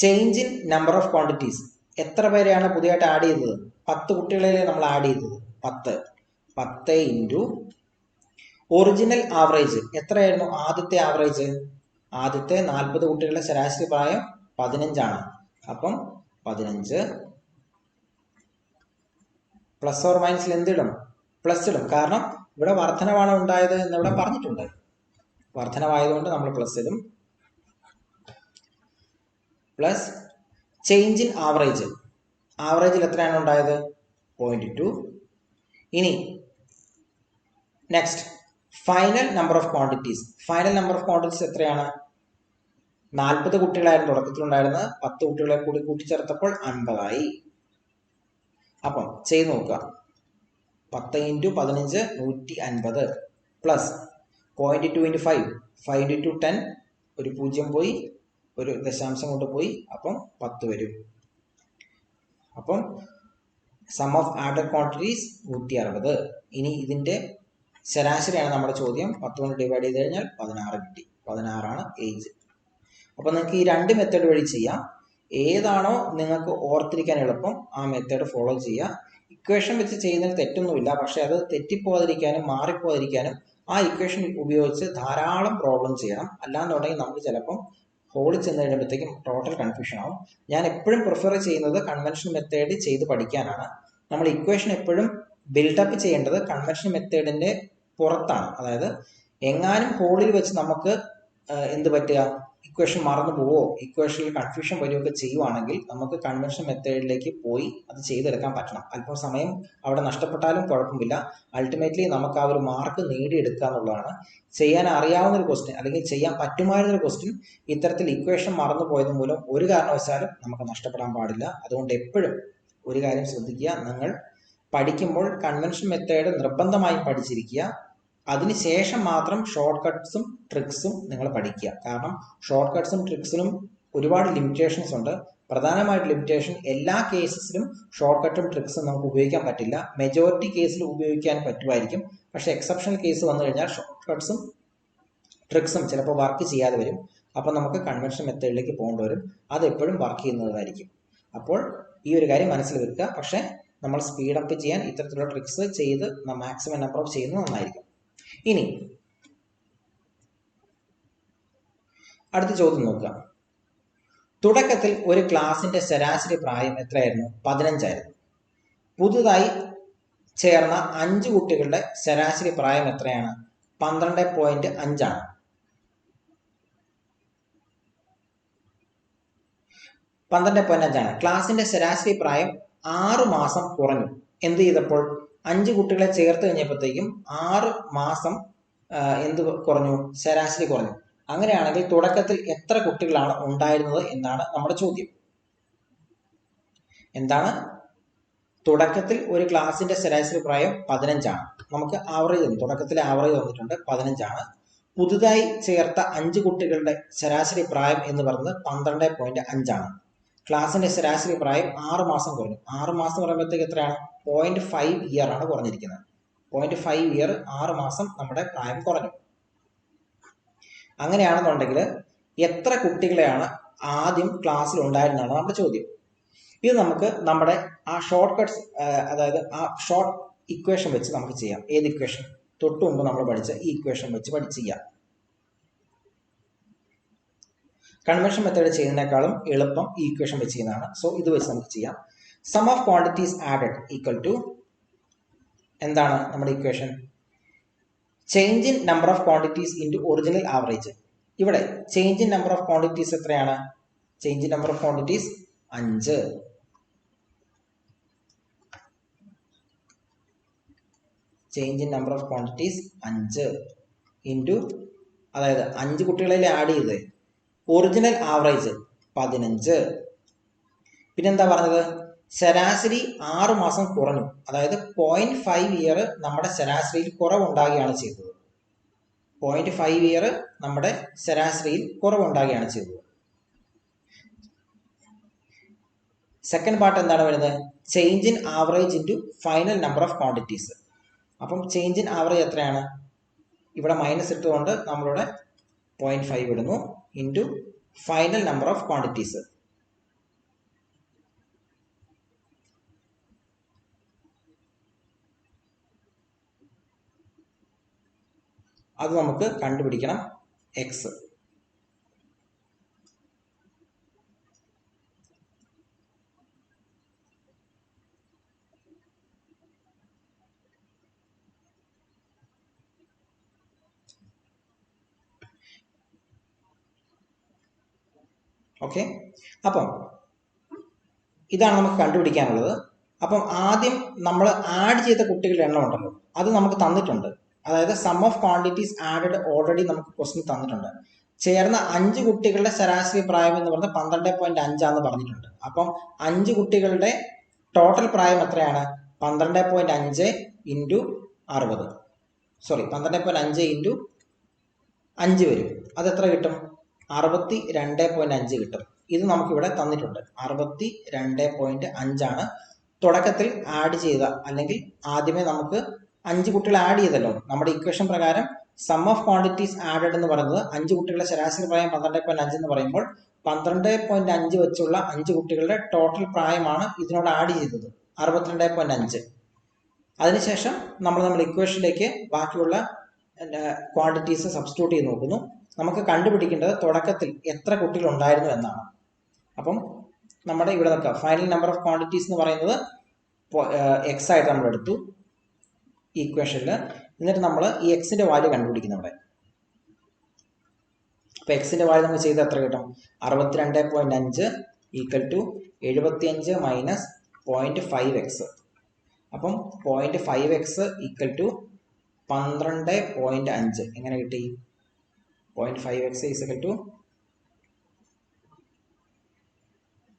change in number of quantities. എത്ര പേരെയാണ് പുതിയതായിട്ട് ആഡ് ചെയ്തത്? 10 കുട്ടികളെ നമ്മൾ ആഡ് ചെയ്തത്. 10 ഇൻറ്റു ഒറിജിനൽ ആവറേജ് എത്രയായിരുന്നു? ആദ്യത്തെ ആവറേജ്, ആദ്യത്തെ 40 കുട്ടികളുടെ ശരാശരി പ്രായം 15 ആണ്. അപ്പം 15 പ്ലസ് ഓർ മൈനസിൽ എന്തിടും? പ്ലസ് ഇടും. കാരണം ഇവിടെ വർധനവാണ് ഉണ്ടായത് എന്നിവിടെ പറഞ്ഞിട്ടുണ്ട്. വർധനവായതുകൊണ്ട് നമ്മൾ പ്ലസ് ഇടും. പ്ലസ് ചേഞ്ച് ഇൻ ആവറേജ്, ആവറേജിൽ എത്രയാണ് ഉണ്ടായത്? 0.2. ഇനി next final number of quantities. Final number of quantities എത്രയാണ്? 40 കുട്ടികളായിരുന്നു തുടക്കത്തിലുണ്ടായിരുന്നത്, 10 കുട്ടികളെ കൂടി കൂട്ടിച്ചേർത്തപ്പോൾ 50 ആയി. അപ്പം ചെയ്ത് നോക്കുക. 10 ഇൻറ്റു 15 150 പ്ലസ് 0.2 ഇൻറ്റു 5 ഇൻറ്റു 10, ഒരു 0 പോയി, ഒരു ദശാംശം കൊണ്ട് പോയി, അപ്പം 10 വരും. അപ്പം സം ഓഫ് ആഡഡ് ക്വാണ്ടിറ്റീസ് 160. ഇനി ഇതിന്റെ ശരാശരിയാണ് നമ്മുടെ ചോദ്യം. 10 കൊണ്ട് ഡിവൈഡ് ചെയ്ത് കഴിഞ്ഞാൽ 16 കിട്ടി. 16 ആണ് ഏജ്. അപ്പം നിങ്ങൾക്ക് ഈ 2 മെത്തേഡ് വഴി ചെയ്യാം. ഏതാണോ നിങ്ങൾക്ക് ഓർത്തിരിക്കാൻ എളുപ്പം ആ മെത്തേഡ് ഫോളോ ചെയ്യുക. ഇക്വേഷൻ വെച്ച് ചെയ്യുന്നതിൽ തെറ്റൊന്നുമില്ല, പക്ഷെ അത് തെറ്റിപ്പോകാതിരിക്കാനും മാറിപ്പോകാതിരിക്കാനും ആ ഇക്വേഷൻ ഉപയോഗിച്ച് ധാരാളം പ്രോബ്ലം ചെയ്യണം. അല്ലാന്നുണ്ടെങ്കിൽ നമുക്ക് ചിലപ്പം ഹോളിൽ ചെന്ന് കഴിയുമ്പോഴത്തേക്കും ടോട്ടൽ കൺഫ്യൂഷൻ ആവും. ഞാൻ എപ്പോഴും പ്രിഫർ ചെയ്യുന്നത് കൺവെൻഷൻ മെത്തേഡ് ചെയ്ത് പഠിക്കാനാണ്. നമ്മൾ ഇക്വേഷൻ എപ്പോഴും ബിൽഡപ്പ് ചെയ്യേണ്ടത് കൺവെൻഷൻ മെത്തേഡിന്റെ പുറത്താണ്. അതായത് എങ്ങാനും ഹോളിൽ വെച്ച് നമുക്ക് എന്ത് പറ്റുക, ഇക്വേഷൻ മറന്നു പോവോ, ഇക്വേഷനിൽ കൺഫ്യൂഷൻ വരികയൊക്കെ ചെയ്യുവാണെങ്കിൽ നമുക്ക് കൺവെൻഷൻ മെത്തേഡിലേക്ക് പോയി അത് ചെയ്തെടുക്കാൻ പറ്റണം. അല്പം സമയം അവിടെ നഷ്ടപ്പെട്ടാലും കുഴപ്പമില്ല. അൾട്ടിമേറ്റ്ലി നമുക്ക് ആ ഒരു മാർക്ക് നേടിയെടുക്കുക എന്നുള്ളതാണ്. ചെയ്യാൻ അറിയാവുന്ന ഒരു ക്വസ്റ്റ്യൻ അല്ലെങ്കിൽ ചെയ്യാൻ പറ്റുമായിരുന്നൊരു ക്വസ്റ്റ്യൻ ഇത്തരത്തിൽ ഇക്വേഷൻ മറന്നു പോയത് മൂലം ഒരു കാരണവശാലും നമുക്ക് നഷ്ടപ്പെടാൻ പാടില്ല. അതുകൊണ്ട് എപ്പോഴും ഒരു കാര്യം ശ്രദ്ധിക്കുക, നിങ്ങൾ പഠിക്കുമ്പോൾ കൺവെൻഷൻ മെത്തേഡ് നിർബന്ധമായും പഠിച്ചിരിക്കുക. അതിനുശേഷം മാത്രം ഷോർട്ട് കട്ട്സും ട്രിക്സും നിങ്ങൾ പഠിക്കുക. കാരണം ഷോർട്ട് കട്ട്സും ട്രിക്സിനും ഒരുപാട് ലിമിറ്റേഷൻസ് ഉണ്ട്. പ്രധാനമായിട്ട് ലിമിറ്റേഷൻ എല്ലാ കേസസിലും ഷോർട്ട് കട്ടും ട്രിക്സും നമുക്ക് ഉപയോഗിക്കാൻ പറ്റില്ല. മെജോറിറ്റി കേസിൽ ഉപയോഗിക്കാൻ പറ്റുമായിരിക്കും, പക്ഷെ എക്സെപ്ഷണൽ കേസ് വന്നു കഴിഞ്ഞാൽ ഷോർട്ട് കട്ട്സും ട്രിക്സും ചിലപ്പോൾ വർക്ക് ചെയ്യാതെ വരും. അപ്പം നമുക്ക് കൺവെൻഷൻ മെത്തേഡിലേക്ക് പോകേണ്ടി വരും. അത് എപ്പോഴും വർക്ക് ചെയ്യുന്നതായിരിക്കും. അപ്പോൾ ഈ ഒരു കാര്യം മനസ്സിൽ വെക്കുക. പക്ഷെ നമ്മൾ സ്പീഡപ്പ് ചെയ്യാൻ ഇത്തരത്തിലുള്ള ട്രിക്സ് ചെയ്ത് മാക്സിമം നമ്പർ ഓഫ് ചെയ്യുന്നത് നന്നായിരിക്കും. ഇനി അടുത്ത ചോദ്യം നോക്കുക. തുടക്കത്തിൽ ഒരു ക്ലാസിന്റെ ശരാശരി പ്രായം എത്രയായിരുന്നു? 15 ആയിരുന്നു. പുതുതായി ചേർന്ന 5 കുട്ടികളുടെ ശരാശരി പ്രായം എത്രയാണ്? 12.5 ആണ്. 12.5 ആണ്. ക്ലാസിന്റെ ശരാശരി പ്രായം 6 മാസം കുറഞ്ഞു. എന്ത് ചെയ്തപ്പോൾ? 5 കുട്ടികളെ ചേർത്ത് കഴിഞ്ഞപ്പോഴത്തേക്കും 6 മാസം എന്ത് കുറഞ്ഞു? ശരാശരി കുറഞ്ഞു. അങ്ങനെയാണെങ്കിൽ തുടക്കത്തിൽ എത്ര കുട്ടികളാണ് ഉണ്ടായിരുന്നത് എന്നാണ് നമ്മുടെ ചോദ്യം. എന്താണ്? തുടക്കത്തിൽ ഒരു ക്ലാസിന്റെ ശരാശരി പ്രായം 15 ആണ്. നമുക്ക് ആവറേജ് തുടക്കത്തിലെ ആവറേജ് വന്നിട്ടുണ്ട് 15 ആണ്. പുതുതായി ചേർത്ത 5 കുട്ടികളുടെ ശരാശരി പ്രായം എന്ന് പറയുന്നത് 12.5 ആണ്. ക്ലാസിന്റെ ശരാശരി പ്രായം 6 മാസം കുറഞ്ഞു. 6 മാസം പറയുമ്പോഴത്തേക്ക് എത്രയാണ്? 0.5 ഇയർ ആണ് കുറഞ്ഞിരിക്കുന്നത്. 0.5 ഇയർ, 6 മാസം നമ്മുടെ പ്രായം കുറഞ്ഞു. അങ്ങനെയാണെന്നുണ്ടെങ്കിൽ എത്ര കുട്ടികളെയാണ് ആദ്യം ക്ലാസ്സിൽ ഉണ്ടായിരുന്നതാണ് നമ്മുടെ ചോദ്യം. ഇത് നമുക്ക് നമ്മുടെ ആ ഷോർട്ട് കട്ട്സ്, അതായത് ആ ഷോർട്ട് ഇക്വേഷൻ വെച്ച് നമുക്ക് ചെയ്യാം. ഏത് ഇക്വേഷൻ? തൊട്ട് മുമ്പ് നമ്മൾ പഠിച്ച ഈ ഇക്വേഷൻ വെച്ച് ചെയ്യാം. കൺവെൻഷൻ മെത്തേഡ് ചെയ്യുന്നതിനേക്കാളും എളുപ്പം ഈ ഇക്വേഷൻ വെച്ച് ചെയ്യുന്നതാണ്. സോ ഇത് വെച്ച് നമുക്ക് ചെയ്യാം. Sum of quantities added equal to എന്താണ് നമ്മുടെ equation? Change in number of quantities into original average. ഇവിടെ change in number of quantities എത്രയാണ്? Change in number of quantities 5. Change in number of quantities 5 into, അതായത് 5 കുട്ടികളെ add ചെയ്ത് original average 15. പിന്നെന്താ പറഞ്ഞത്? ശരാശരി 6 മാസം കുറഞ്ഞു. അതായത് 0.5 ഇയർ നമ്മുടെ ശരാശരിയിൽ കുറവുണ്ടാകുകയാണ് ചെയ്തത്. 0.5 ഇയർ നമ്മുടെ ശരാശരിയിൽ കുറവുണ്ടാകുകയാണ് ചെയ്തത്. സെക്കൻഡ് പാർട്ട് എന്താണ് വരുന്നത്? Change in average into final number of quantities. അപ്പം ചേഞ്ച് ഇൻ ആവറേജ് എത്രയാണ്? ഇവിടെ മൈനസ് ഇട്ടുകൊണ്ട് നമ്മളിവിടെ 0.5 ഇടുന്നു into final number of quantities. അത് നമുക്ക് കണ്ടുപിടിക്കണം എക്സ്. ഓക്കെ, അപ്പം ഇതാണ് നമുക്ക് കണ്ടുപിടിക്കാനുള്ളത്. അപ്പം ആദ്യം നമ്മൾ ആഡ് ചെയ്ത കുട്ടികളുടെ എണ്ണം ഉണ്ടല്ലോ, അത് നമുക്ക് തന്നിട്ടുണ്ട്. അതായത് sum of quantities added already നമുക്ക് ക്വസ്റ്റ്യൻ തന്നിട്ടുണ്ട്. ചേർന്ന 5 കുട്ടികളുടെ ശരാശരി പ്രായം എന്ന് പറഞ്ഞാൽ 12.5 പറഞ്ഞിട്ടുണ്ട്. അപ്പം 5 കുട്ടികളുടെ ടോട്ടൽ പ്രായം എത്രയാണ്? 12.5 ഇൻറ്റു 60, സോറി 12.5 ഇൻറ്റു 5 വരും. അതെത്ര കിട്ടും? 62.5 കിട്ടും. ഇത് നമുക്കിവിടെ തന്നിട്ടുണ്ട്. 62.5 തുടക്കത്തിൽ ആഡ് ചെയ്ത, അല്ലെങ്കിൽ ആദ്യമേ നമുക്ക് 5 കുട്ടികൾ ആഡ് ചെയ്തല്ലോ. നമ്മുടെ ഇക്വേഷൻ പ്രകാരം സം ഓഫ് ക്വാണ്ടിറ്റീസ് ആഡഡ് എന്ന് പറയുന്നത് 5 കുട്ടികളുടെ ശരാശരി പ്രായം 12.5 എന്ന് പറയുമ്പോൾ 12.5 വെച്ചുള്ള 5 കുട്ടികളുടെ ടോട്ടൽ പ്രായമാണ് ഇതിനോട് ആഡ് ചെയ്തത്, 62.5. അതിനുശേഷം നമ്മുടെ ഇക്വേഷനിലേക്ക് ബാക്കിയുള്ള ക്വാണ്ടിറ്റീസ് സബ്സ്റ്റിറ്റ്യൂട്ട് ചെയ്ത് നോക്കുന്നു. നമുക്ക് കണ്ടുപിടിക്കേണ്ടത് തുടക്കത്തിൽ എത്ര കുട്ടികൾ ഉണ്ടായിരുന്നു എന്നാണ്. അപ്പം നമ്മുടെ ഇവിടെ നോക്കാം, ഫൈനൽ നമ്പർ ഓഫ് ക്വാണ്ടിറ്റീസ് എന്ന് പറയുന്നത് എക്സ് ആയിട്ട് നമ്മൾ എടുത്തു ഈക്വേഷനിൽ. എന്നിട്ട് നമ്മൾ ഈ എക്സിന്റെ വാല്യൂ കണ്ടുപിടിക്കുന്നു ഇവിടെ. അപ്പൊ എക്സിന്റെ വാല്യൂ നമ്മൾ ചെയ്ത് എത്ര കിട്ടും? 62.5 ഈക്വൽ ടു 75 മൈനസ് 0.5x. അപ്പം 0.5x ഈക്വൽ ടു 12.5. എങ്ങനെ കിട്ടി? 0.5x equal to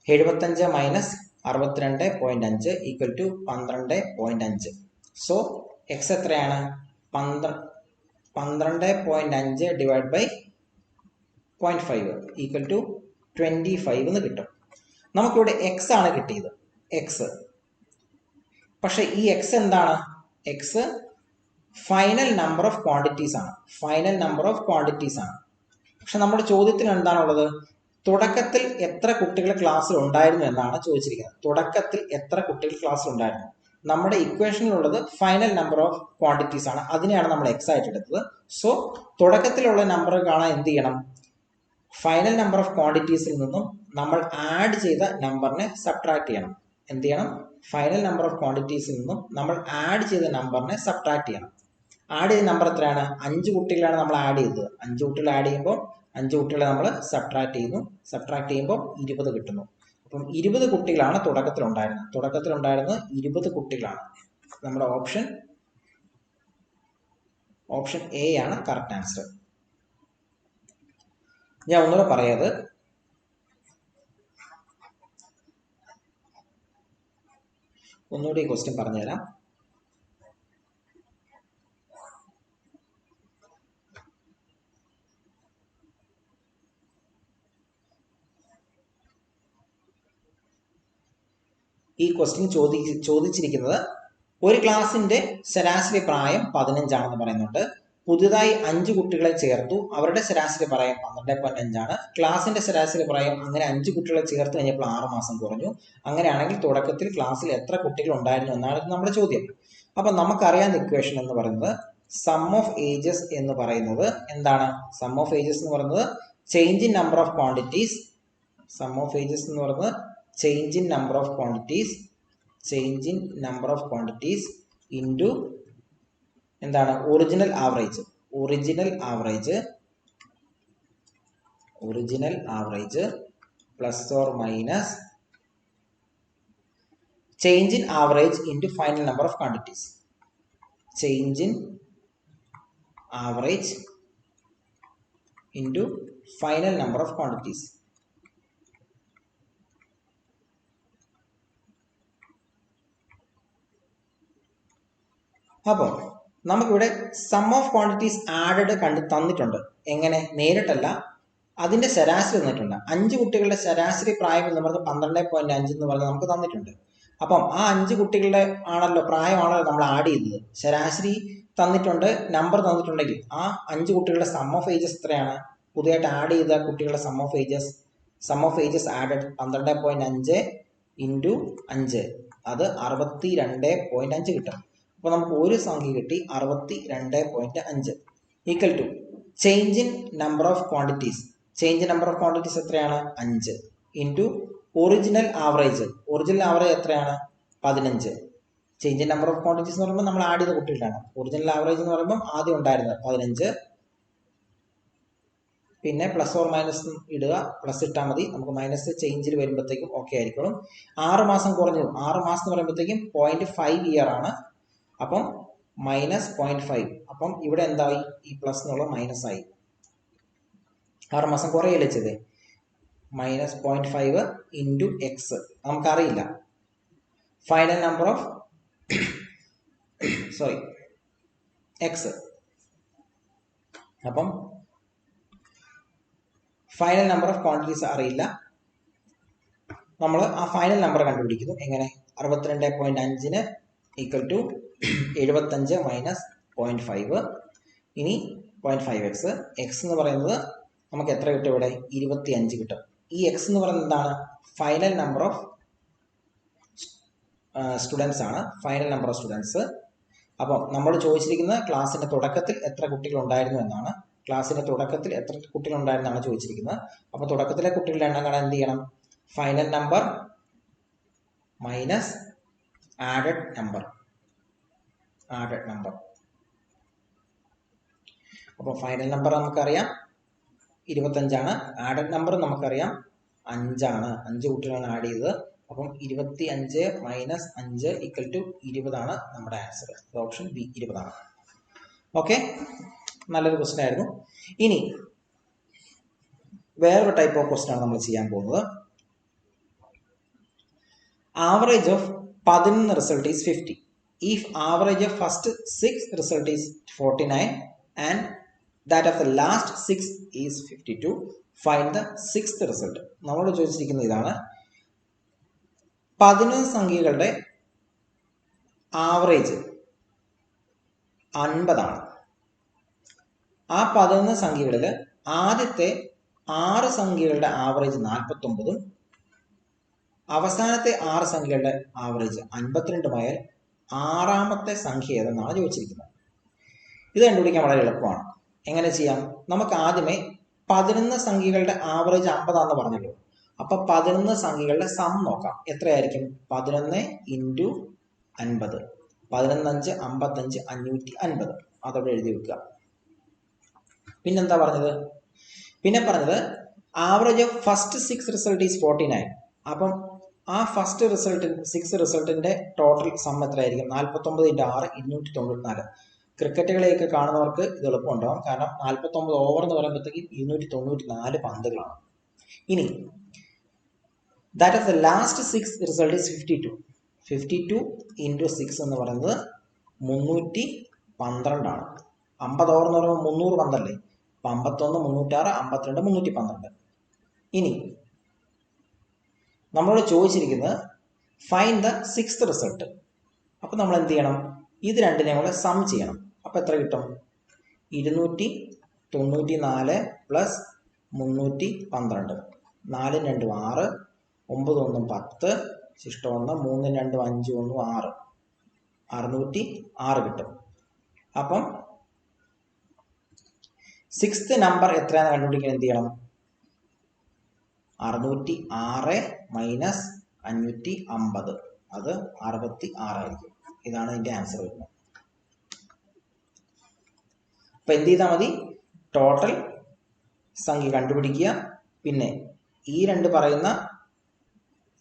75 minus 62.5 equal to 12.5. So x എത്രയാണ്? 12.5 ഡിവൈഡ് ബൈ 0.5 ഈക്വൽ ടു 25 എന്ന് കിട്ടും. നമുക്കിവിടെ എക്സ് ആണ് കിട്ടിയത്, എക്സ്. പക്ഷെ ഈ എക്സ് എന്താണ്? X final number of quantities ആണ്, ഫൈനൽ നമ്പർ ഓഫ് ക്വാണ്ടിറ്റീസ് ആണ്. പക്ഷെ നമ്മുടെ ചോദ്യത്തിൽ എന്താണുള്ളത്? തുടക്കത്തിൽ എത്ര കുട്ടികൾ ക്ലാസ്സിൽ ഉണ്ടായിരുന്നു എന്നാണ് ചോദിച്ചിരിക്കുന്നത്. തുടക്കത്തിൽ എത്ര കുട്ടികൾ ക്ലാസ്സിൽ ഉണ്ടായിരുന്നു? നമ്മുടെ ഇക്വേഷനിലുള്ളത് ഫൈനൽ നമ്പർ ഓഫ് ക്വാണ്ടിറ്റീസ് ആണ്, അതിനെയാണ് നമ്മൾ എക്സ് ആയിട്ട് എടുത്തത്. സോ തുടക്കത്തിലുള്ള നമ്പർ കാണാൻ എന്ത് ചെയ്യണം? ഫൈനൽ നമ്പർ ഓഫ് ക്വാണ്ടിറ്റീസിൽ നിന്നും നമ്മൾ ആഡ് ചെയ്ത നമ്പറിനെ സബ്ട്രാക്ട് ചെയ്യണം. എന്ത് ചെയ്യണം? ഫൈനൽ നമ്പർ ഓഫ് ക്വാണ്ടിറ്റീസിൽ നിന്നും നമ്മൾ ആഡ് ചെയ്ത നമ്പറിനെ സബ്ട്രാക്ട് ചെയ്യണം. ആഡ് ചെയ്ത നമ്പർ എത്രയാണ്? 5 കുട്ടികളാണ് നമ്മൾ ആഡ് ചെയ്തത്. 5 കുട്ടികൾ ആഡ് ചെയ്യുമ്പോൾ 5 കുട്ടികളെ നമ്മൾ സബ്ട്രാക്ട് ചെയ്യുന്നു. സബ്ട്രാക്ട് ചെയ്യുമ്പോൾ 20 കിട്ടുന്നു. അപ്പം 20 കുട്ടികളാണ് തുടക്കത്തിലുണ്ടായിരുന്നത്. തുടക്കത്തിലുണ്ടായിരുന്നത് 20 കുട്ടികളാണ്. നമ്മുടെ ഓപ്ഷൻ എ ആണ് കറക്റ്റ് ആൻസർ. ഞാൻ ഒന്നുകൂടെ പറയാത്, ഒന്നുകൂടി ഈ ക്വസ്റ്റ്യൻ പറഞ്ഞുതരാം. ഈ ക്വസ്റ്റ്യൻ ചോദിച്ചിരിക്കുന്നത് ഒരു ക്ലാസിന്റെ ശരാശരി പ്രായം 15 പറയുന്നുണ്ട്. പുതുതായി 5 കുട്ടികളെ ചേർത്തു, അവരുടെ ശരാശരി പ്രായം 12.5. ക്ലാസിന്റെ ശരാശരി പ്രായം അങ്ങനെ 5 കുട്ടികളെ ചേർത്ത് കഴിഞ്ഞപ്പോൾ 6 മാസം കുറഞ്ഞു. അങ്ങനെയാണെങ്കിൽ തുടക്കത്തിൽ ക്ലാസ്സിൽ എത്ര കുട്ടികൾ ഉണ്ടായിരുന്നു എന്നാണ് നമ്മുടെ ചോദ്യം. അപ്പൊ നമുക്കറിയാവുന്ന ഇക്വേഷൻ എന്ന് പറയുന്നത് സം ഓഫ് ഏജസ് എന്ന് പറയുന്നത് എന്താണ്? സം ഓഫ് ഏജസ് എന്ന് പറയുന്നത് change in number of quantities. Sum of ages എന്ന് പറയുന്നത് change in number of quantities, change in number of quantities into എന്താണ്? Original average. Original average plus or minus change in average into final number of quantities. Change in average into final number of quantities. അപ്പോൾ നമുക്കിവിടെ some of quantities added തന്നിട്ടുണ്ട്. എങ്ങനെ? നേരിട്ടല്ല, അതിന്റെ ശരാശരി തന്നിട്ടുണ്ട്. 5 കുട്ടികളുടെ ശരാശരി പ്രായം എന്ന് പറഞ്ഞത് 12.5 എന്ന് പറഞ്ഞ് നമുക്ക് തന്നിട്ടുണ്ട്. അപ്പം ആ 5 കുട്ടികളുടെ പ്രായമാണല്ലോ നമ്മൾ ആഡ് ചെയ്തത്. ശരാശരി തന്നിട്ടുണ്ട്, നമ്പർ തന്നിട്ടുണ്ടെങ്കിൽ ആ 5 കുട്ടികളുടെ സം ഓഫ് ഏജസ് എത്രയാണ്? പുതിയതായിട്ട് ആഡ് ചെയ്ത കുട്ടികളുടെ sum of ages added 12.5 into 5, അത് 62.5 കിട്ടും. അപ്പോൾ നമുക്ക് ഒരു സംഖ്യ കിട്ടി 62.5 equal to change in number of quantities. Change in number of quantities എത്രയാണ്? 5 ഇൻറ്റു ഒറിജിനൽ ആവറേജ് എത്രയാണ്? 15. ചേഞ്ച് ഇൻ നമ്പർ ഓഫ് ക്വാണ്ടിറ്റീസ് എന്ന് പറയുമ്പോൾ നമ്മൾ ആഡ് ചെയ്ത കുട്ടികളാണ്. ഒറിജിനൽ ആവറേജ് എന്ന് പറയുമ്പോൾ ആദ്യം ഉണ്ടായിരുന്നത് 15, പിന്നെ പ്ലസ് ഓർ മൈനസ് ഇടുക, പ്ലസ് ഇട്ടാൽ മതി, നമുക്ക് മൈനസ് ചേഞ്ചിൽ വരുമ്പോഴത്തേക്കും ഓക്കെ ആയിരിക്കും. 6 മാസം കുറഞ്ഞു. 6 മാസം എന്ന് പറയുമ്പോഴത്തേക്കും 0.5 ഇയർ ആണ്. അപ്പം മൈനസ് 0.5. അപ്പം ഇവിടെ എന്തായി? ഈ പ്ലസ് എന്നുള്ള മൈനസ് ആയി. 6 മാസം കുറയല്ലേ ചെയ്തേ. മൈനസ് 0.5 ഇൻറ്റു എക്സ് നമുക്കറിയില്ല. Final number of X. അപ്പം ഫൈനൽ നമ്പർ ഓഫ് ക്വാണ്ടിറ്റീസ് അറിയില്ല. നമ്മൾ ആ ഫൈനൽ നമ്പർ കണ്ടുപിടിക്കുന്നു. എങ്ങനെ? 62.5 ഈക്വൽ ടു 75 മൈനസ് 0.5. ഇനി 0.5x. എക്സ് എന്ന് പറയുന്നത് നമുക്ക് എത്ര കിട്ടും? ഇവിടെ 25 കിട്ടും. ഈ എക്സ് എന്ന് പറയുന്നത് എന്താണ്? ഫൈനൽ നമ്പർ ഓഫ് സ്റ്റുഡൻസ് ആണ്. Final number of students. അപ്പം നമ്മൾ ചോദിച്ചിരിക്കുന്നത് ക്ലാസ്സിന്റെ തുടക്കത്തിൽ എത്ര കുട്ടികൾ ഉണ്ടായിരുന്നു എന്നാണ്. ക്ലാസ്സിന്റെ തുടക്കത്തിൽ എത്ര കുട്ടികൾ ഉണ്ടായിരുന്നാണ് ചോദിച്ചിരിക്കുന്നത്. അപ്പോൾ തുടക്കത്തിലെ കുട്ടികളുടെ എണ്ണം കാണാൻ എന്ത് ചെയ്യണം? Final number minus added number. അപ്പോൾ ഫൈനൽ നമ്പർ നമുക്കറിയാം 25 ആണ്. ആഡഡ് നമ്പർ നമുക്കറിയാം 5 ആണ്. 5 കുട്ടികളാണ് ആഡ് ചെയ്തത്. അപ്പം 25 മൈനസ് 5 ഈക്വൽ ടു 20 ആണ് നമ്മുടെ ആൻസർ. ഓപ്ഷൻ ബി 20 ആണ്. ഓക്കെ, നല്ലൊരു ക്വസ്റ്റ്യൻ ആയിരുന്നു. ഇനി വേറൊരു ടൈപ്പ് ഓഫ് ക്വസ്റ്റ്യൻ ആണ് നമ്മൾ ചെയ്യാൻ പോകുന്നത്. Average of 11 result is 50. If average of first 6 result is 49 and that of the last 6 is 52, find the 6th result. നമ്മളോട് ചോദിച്ചിരിക്കുന്നത് ഇതാണ്. 11 സംഖ്യകളുടെ ആവറേജ് 50 ആണ്. ആ 11 സംഖ്യകളിൽ ആദ്യത്തെ 6 സംഖ്യകളുടെ ആവറേജ് 49ഉം അവസാനത്തെ 6 സംഖ്യകളുടെ ആവറേജ് 52ആയാൽ ആറാമത്തെ സംഖ്യ ഏതെന്നാണ് ചോദിച്ചിരിക്കുന്നത്. ഇത് കണ്ടുപിടിക്കാൻ വളരെ എളുപ്പമാണ്. എങ്ങനെ ചെയ്യാം? നമുക്ക് ആദ്യമേ 11 സംഖ്യകളുടെ ആവറേജ് 50 ആണെന്ന് പറഞ്ഞല്ലോ. അപ്പൊ 11 സംഖ്യകളുടെ സം നോക്കാം. എത്രയായിരിക്കും? 11 ഇൻറ്റു 50. 11 5 55 550. അതവിടെ എഴുതി വെക്കുക. പിന്നെന്താ പറഞ്ഞത്? പിന്നെ പറഞ്ഞത് average of first 6 result is 49. അപ്പം ആ ഫസ്റ്റ് റിസൾട്ട് 6 റിസൾട്ടിന്റെ ടോട്ടൽ സം എത്രയായിരിക്കും? 49 × 6 294. ക്രിക്കറ്റ് കളിയൊക്കെ കാണുന്നവർക്ക് ഇത് എളുപ്പമുണ്ടാവും. കാരണം 49 ഓവർ എന്ന് പറയുമ്പോഴത്തേക്കും 294 പന്തുകളാണ്. ഇനി that of the last 6 result is 52. 52 into 6 എന്ന് പറയുന്നത് 312 ആണ്. 50 ഓവർ എന്ന് പറയുമ്പോൾ 300 പന്തല്ലേ. 51 306 52 312. ഇനി നമ്മളോട് ചോദിച്ചിരിക്കുന്നത് ഫൈൻഡ് ദ 6th റിസൾട്ട്. അപ്പം നമ്മൾ എന്ത് ചെയ്യണം? ഇത് രണ്ടിനെയും കൂടെ സം ചെയ്യണം. അപ്പം എത്ര കിട്ടും? 294 പ്ലസ് 312. 4 2 6, 9 1 10, ശിഷ്ടം 1, 3 2 5 1 6, 606 കിട്ടും. അപ്പം 6th നമ്പർ എത്രയാണെന്ന് കണ്ടുപിടിക്കാൻ എന്ത് ചെയ്യണം? 606 മൈനസ് 550, അത് 66 ആയിരിക്കും. ഇതാണ് ഇതിന്റെ ആൻസർ വരുന്നത്. അപ്പൊ എന്ത് ചെയ്താൽ മതി? ടോട്ടൽ സംഖ്യ കണ്ടുപിടിക്കുക, പിന്നെ ഈ രണ്ട് പറയുന്ന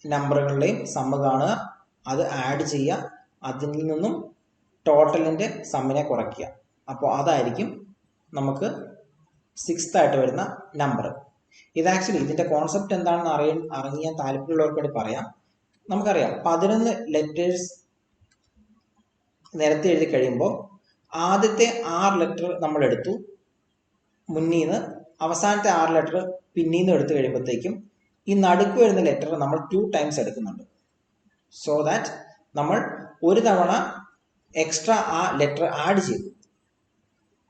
നമ്പറുകളുടെയും സമ്മ് കാണുക, അത് ആഡ് ചെയ്യുക, അതിൽ നിന്നും ടോട്ടലിന്റെ സമ്മിനെ കുറയ്ക്കുക. അപ്പോൾ അതായിരിക്കും നമുക്ക് 6th ആയിട്ട് വരുന്ന നമ്പർ. ഇത് ആക്ച്വലി ഇതിന്റെ കോൺസെപ്റ്റ് എന്താണെന്ന് അറിയാൻ താല്പര്യമുള്ളവർക്ക് വേണ്ടി പറയാം. നമുക്കറിയാം 11 ലെറ്റേഴ്സ് നിരത്തി എഴുതി കഴിയുമ്പോൾ ആദ്യത്തെ 6 ലെറ്റർ നമ്മൾ എടുത്തു, മുന്നിൽ നിന്ന് അവസാനത്തെ 6 ലെറ്റർ പിന്നീന്ന് എടുത്തു കഴിയുമ്പോഴത്തേക്കും ഈ നടുക്ക് വരുന്ന ലെറ്റർ നമ്മൾ 2 ടൈംസ് എടുക്കുന്നുണ്ട്. സോ ദാറ്റ് നമ്മൾ ഒരു തവണ എക്സ്ട്രാ ആ ലെറ്റർ ആഡ് ചെയ്തു.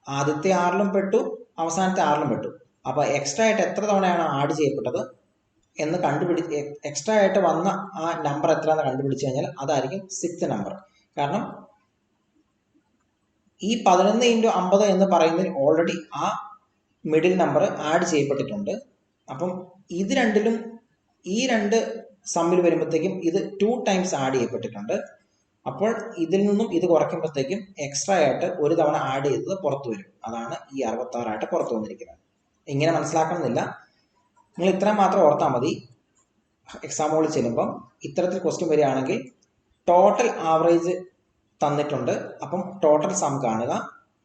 ആദ്യത്തെ 6ലും പെട്ടു, അവസാനത്തെ 6ലും പെട്ടു. അപ്പോൾ എക്സ്ട്രാ ആയിട്ട് എത്ര തവണയാണ് ആഡ് ചെയ്യപ്പെട്ടത് എന്ന് എക്സ്ട്രാ ആയിട്ട് വന്ന ആ നമ്പർ എത്രയാണെന്ന് കണ്ടുപിടിച്ച് കഴിഞ്ഞാൽ അതായിരിക്കും 6th നമ്പർ. കാരണം ഈ 11 × 50 എന്ന് പറയുന്നതിൽ ഓൾറെഡി ആ മിഡിൽ നമ്പർ ആഡ് ചെയ്യപ്പെട്ടിട്ടുണ്ട്. അപ്പം ഇത് രണ്ടിലും ഈ രണ്ട് സമ്മിൽ വരുമ്പോഴത്തേക്കും ഇത് 2 ടൈംസ് ആഡ് ചെയ്യപ്പെട്ടിട്ടുണ്ട്. അപ്പോൾ ഇതിൽ നിന്നും ഇത് കുറയ്ക്കുമ്പോഴത്തേക്കും എക്സ്ട്രാ ആയിട്ട് ഒരു തവണ ആഡ് ചെയ്തത് പുറത്തു വരും. അതാണ് ഈ 66 ആയിട്ട് പുറത്തു വന്നിരിക്കുന്നത്. ഇങ്ങനെ മനസ്സിലാക്കണമെന്നില്ല, നിങ്ങൾ ഇത്രയും മാത്രം ഓർത്താൽ മതി. എക്സാമുകളിൽ ചെല്ലുമ്പം ഇത്തരത്തിൽ ക്വസ്റ്റ്യൻ വരികയാണെങ്കിൽ ടോട്ടൽ ആവറേജ് തന്നിട്ടുണ്ട്, അപ്പം ടോട്ടൽ സം കാണുക.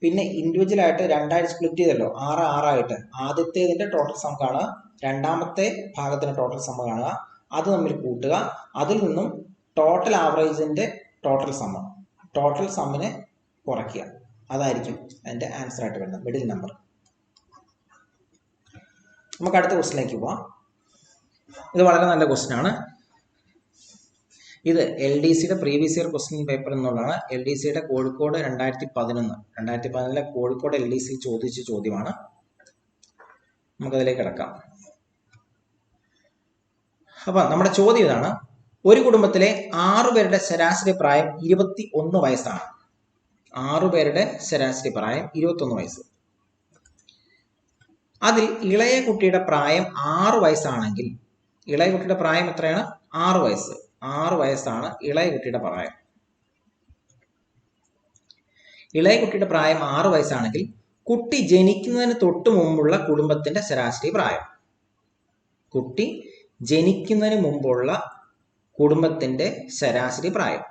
പിന്നെ ഇൻഡിവിജ്വൽ ആയിട്ട് 2 സ്പ്ലിറ്റ് ചെയ്തല്ലോ, 6 6 ആദ്യത്തേതിന്റെ ടോട്ടൽ സം കാണുക, രണ്ടാമത്തെ ഭാഗത്തിന്റെ ടോട്ടൽ സം കാണുക, അത് തമ്മിൽ കൂട്ടുക, അതിൽ നിന്നും ടോട്ടൽ ആവറേജിന്റെ ടോട്ടൽ സമ്മിനെ കുറയ്ക്കുക. അതായിരിക്കും അതിന്റെ ആൻസർ ആയിട്ട് വരുന്നത്, മിഡിൽ നമ്പർ. നമുക്ക് അടുത്ത ക്വസ്റ്റിനിലേക്ക് പോവാം. ഇത് വളരെ നല്ല ക്വസ്റ്റ്യൻ ആണ്. ഇത് LDCയുടെ പ്രീവിയസ് ഇയർ ക്വസ്റ്റ്യൻ പേപ്പർ എന്നുള്ളതാണ്. LDCയുടെ കോഴിക്കോട് 2011 കോഴിക്കോട് LDC ചോദിച്ച ചോദ്യമാണ്. നമുക്കതിലേക്ക് കിടക്കാം. അപ്പൊ നമ്മുടെ ചോദ്യം ഇതാണ്: ഒരു കുടുംബത്തിലെ 6 പേരുടെ ശരാശരി പ്രായം 21 വയസ്സാണ്. 6 പേരുടെ ശരാശരി പ്രായം 21 വയസ്സ്. അതിൽ ഇളയ കുട്ടിയുടെ പ്രായം 6 വയസ്സാണെങ്കിൽ, ഇളയ കുട്ടിയുടെ പ്രായം എത്രയാണ്? 6 വയസ്സ്. 6 വയസ്സാണ് ഇളയ കുട്ടിയുടെ പ്രായം. ഇളയ കുട്ടിയുടെ പ്രായം 6 വയസ്സാണെങ്കിൽ കുട്ടി ജനിക്കുന്നതിന് തൊട്ട് മുമ്പുള്ള കുടുംബത്തിന്റെ ശരാശരി പ്രായം. കുട്ടി ജനിക്കുന്നതിന് മുമ്പുള്ള കുടുംബത്തിന്റെ ശരാശരി പ്രായം.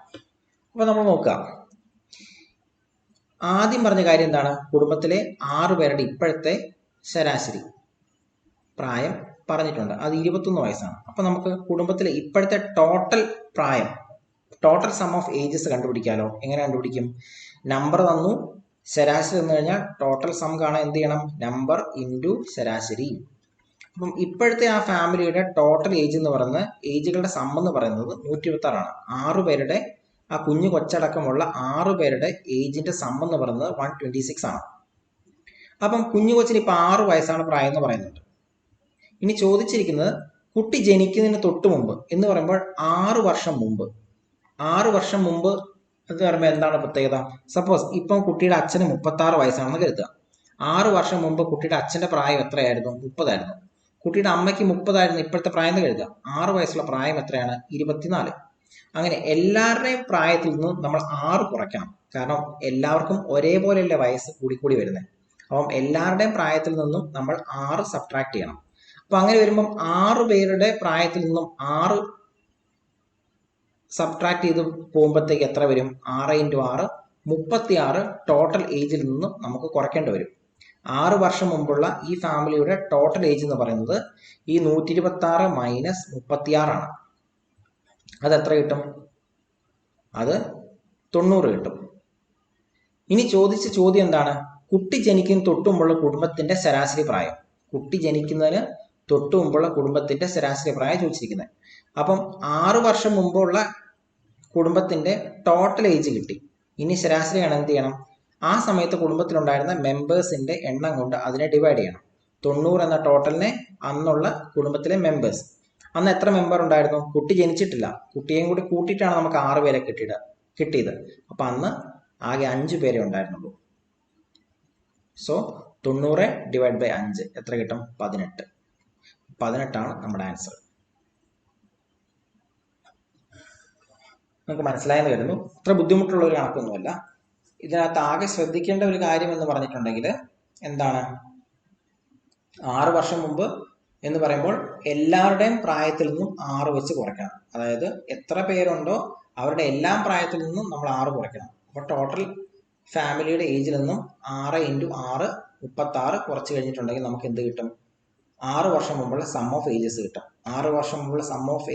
അപ്പൊ നമ്മൾ നോക്കാം. ആദ്യം പറഞ്ഞ കാര്യം എന്താണ്? കുടുംബത്തിലെ 6 പേരുടെ ഇപ്പോഴത്തെ ശരാശരി പ്രായം പറഞ്ഞിട്ടുണ്ട്, അത് 21 വയസ്സാണ്. അപ്പൊ നമുക്ക് കുടുംബത്തിലെ ഇപ്പോഴത്തെ ടോട്ടൽ പ്രായം, ടോട്ടൽ സം ഓഫ് ഏജസ് കണ്ടുപിടിക്കാലോ. എങ്ങനെ കണ്ടുപിടിക്കും? നമ്പർ തന്നു, ശരാശരി തന്നു കഴിഞ്ഞാൽ ടോട്ടൽ സം കാണാൻ എന്ത് ചെയ്യണം? നമ്പർ ഇൻറ്റു ശരാശരി. അപ്പം ഇപ്പോഴത്തെ ആ ഫാമിലിയുടെ ടോട്ടൽ ഏജ് എന്ന് പറയുന്നത്, ഏജുകളുടെ സം എന്ന് പറയുന്നത് 126 ആണ്. 6 പേരുടെ, ആ കുഞ്ഞു കൊച്ചടക്കമുള്ള 6 പേരുടെ ഏജിന്റെ സം എന്ന് പറയുന്നത് 126 ആണ്. അപ്പം കുഞ്ഞു കൊച്ചിന് ഇപ്പൊ 6 വയസ്സാണ് പ്രായം എന്ന് പറയുന്നുണ്ട്. ഇനി ചോദിച്ചിരിക്കുന്നത് കുട്ടി ജനിക്കുന്നതിന് തൊട്ട് മുമ്പ് എന്ന് പറയുമ്പോൾ 6 വർഷം മുമ്പ്. 6 വർഷം മുമ്പ് എന്ന് പറയുമ്പോൾ എന്താണ് പ്രത്യേകത? സപ്പോസ് ഇപ്പം കുട്ടിയുടെ അച്ഛന് 36 വയസ്സാണെന്ന് കരുതുക. 6 വർഷം മുമ്പ് കുട്ടിയുടെ അച്ഛന്റെ പ്രായം എത്രയായിരുന്നു? 30 ആയിരുന്നു. കുട്ടിയുടെ അമ്മയ്ക്ക് 30 ആയിരുന്നു ഇപ്പോഴത്തെ പ്രായം എന്ന് കരുതുക. 6 വയസ്സുള്ള പ്രായം എത്രയാണ്? 24. അങ്ങനെ എല്ലാവരുടെയും പ്രായത്തിൽ നിന്ന് നമ്മൾ 6 കുറയ്ക്കണം. കാരണം എല്ലാവർക്കും ഒരേപോലെയല്ല വയസ്സ് കൂടിക്കൂടി വരുന്നത്. അപ്പം എല്ലാവരുടെയും പ്രായത്തിൽ നിന്നും നമ്മൾ 6 സബ്ട്രാക്ട് ചെയ്യണം. അപ്പൊ അങ്ങനെ വരുമ്പം 6 പേരുടെ പ്രായത്തിൽ നിന്നും 6 സബ്ട്രാക്ട് ചെയ്ത് പോകുമ്പോഴത്തേക്ക് എത്ര വരും? 6 × 6 36 ടോട്ടൽ ഏജിൽ നിന്നും നമുക്ക് കുറയ്ക്കേണ്ടി വരും. 6 വർഷം മുമ്പുള്ള ഈ ഫാമിലിയുടെ ടോട്ടൽ ഏജ് എന്ന് പറയുന്നത് ഈ 126 മൈനസ് 36 ആണ്. അത് എത്ര കിട്ടും? അത് 90 കിട്ടും. ഇനി ചോദിച്ച ചോദ്യം എന്താണ്? കുട്ടി ജനിക്കുന്നതിന് തൊട്ട് മുമ്പുള്ള കുടുംബത്തിന്റെ ശരാശരി പ്രായം. കുട്ടി ജനിക്കുന്നതിന് തൊട്ട് മുമ്പുള്ള കുടുംബത്തിന്റെ ശരാശരി പ്രായം ചോദിച്ചിരിക്കുന്നത്. അപ്പം 6 വർഷം മുമ്പുള്ള കുടുംബത്തിന്റെ ടോട്ടൽ ഏജ് കിട്ടി. ഇനി ശരാശരിയാണ് എന്ത് ചെയ്യണം? ആ സമയത്ത് കുടുംബത്തിലുണ്ടായിരുന്ന മെമ്പേഴ്സിന്റെ എണ്ണം കൊണ്ട് അതിനെ ഡിവൈഡ് ചെയ്യണം. 90 എന്ന ടോട്ടലിനെ അന്നുള്ള കുടുംബത്തിലെ മെമ്പേഴ്സ്. അന്ന് എത്ര മെമ്പർ ഉണ്ടായിരുന്നു? കുട്ടി ജനിച്ചിട്ടില്ല, കുട്ടിയെയും കൂടി കൂട്ടിയിട്ടാണ് നമുക്ക് 6 പേരെ കിട്ടിയത്. അപ്പൊ അന്ന് ആകെ 5 പേരെ ഉണ്ടായിരുന്നുള്ളൂ. സോ 90 ഡിവൈഡ് ബൈ 5 എത്ര കിട്ടും? 18. 18 നമ്മുടെ ആൻസർ. നമുക്ക് മനസ്സിലായെന്ന് വരുന്നു. അത്ര ബുദ്ധിമുട്ടുള്ള ഒരു കണക്കൊന്നുമല്ല. ഇതിനകത്ത് ആകെ ശ്രദ്ധിക്കേണ്ട ഒരു കാര്യം എന്ന് പറഞ്ഞിട്ടുണ്ടെങ്കിൽ എന്താണ്? 6 വർഷം മുമ്പ് എന്ന് പറയുമ്പോൾ എല്ലാവരുടെയും പ്രായത്തിൽ നിന്നും 6 വെച്ച് കുറയ്ക്കണം. അതായത് എത്ര പേരുണ്ടോ അവരുടെ എല്ലാം പ്രായത്തിൽ നിന്നും നമ്മൾ 6 കുറയ്ക്കണം. അപ്പോൾ ടോട്ടൽ ഫാമിലിയുടെ ഏജിൽ നിന്നും 6 × 6 36 കുറച്ച് കഴിഞ്ഞിട്ടുണ്ടെങ്കിൽ നമുക്ക് എന്ത് കിട്ടും? 6 വർഷം മുമ്പുള്ള സം ഓഫ് ഏജസ് കിട്ടും. 6 വർഷം മുമ്പുള്ള സം ഓഫ്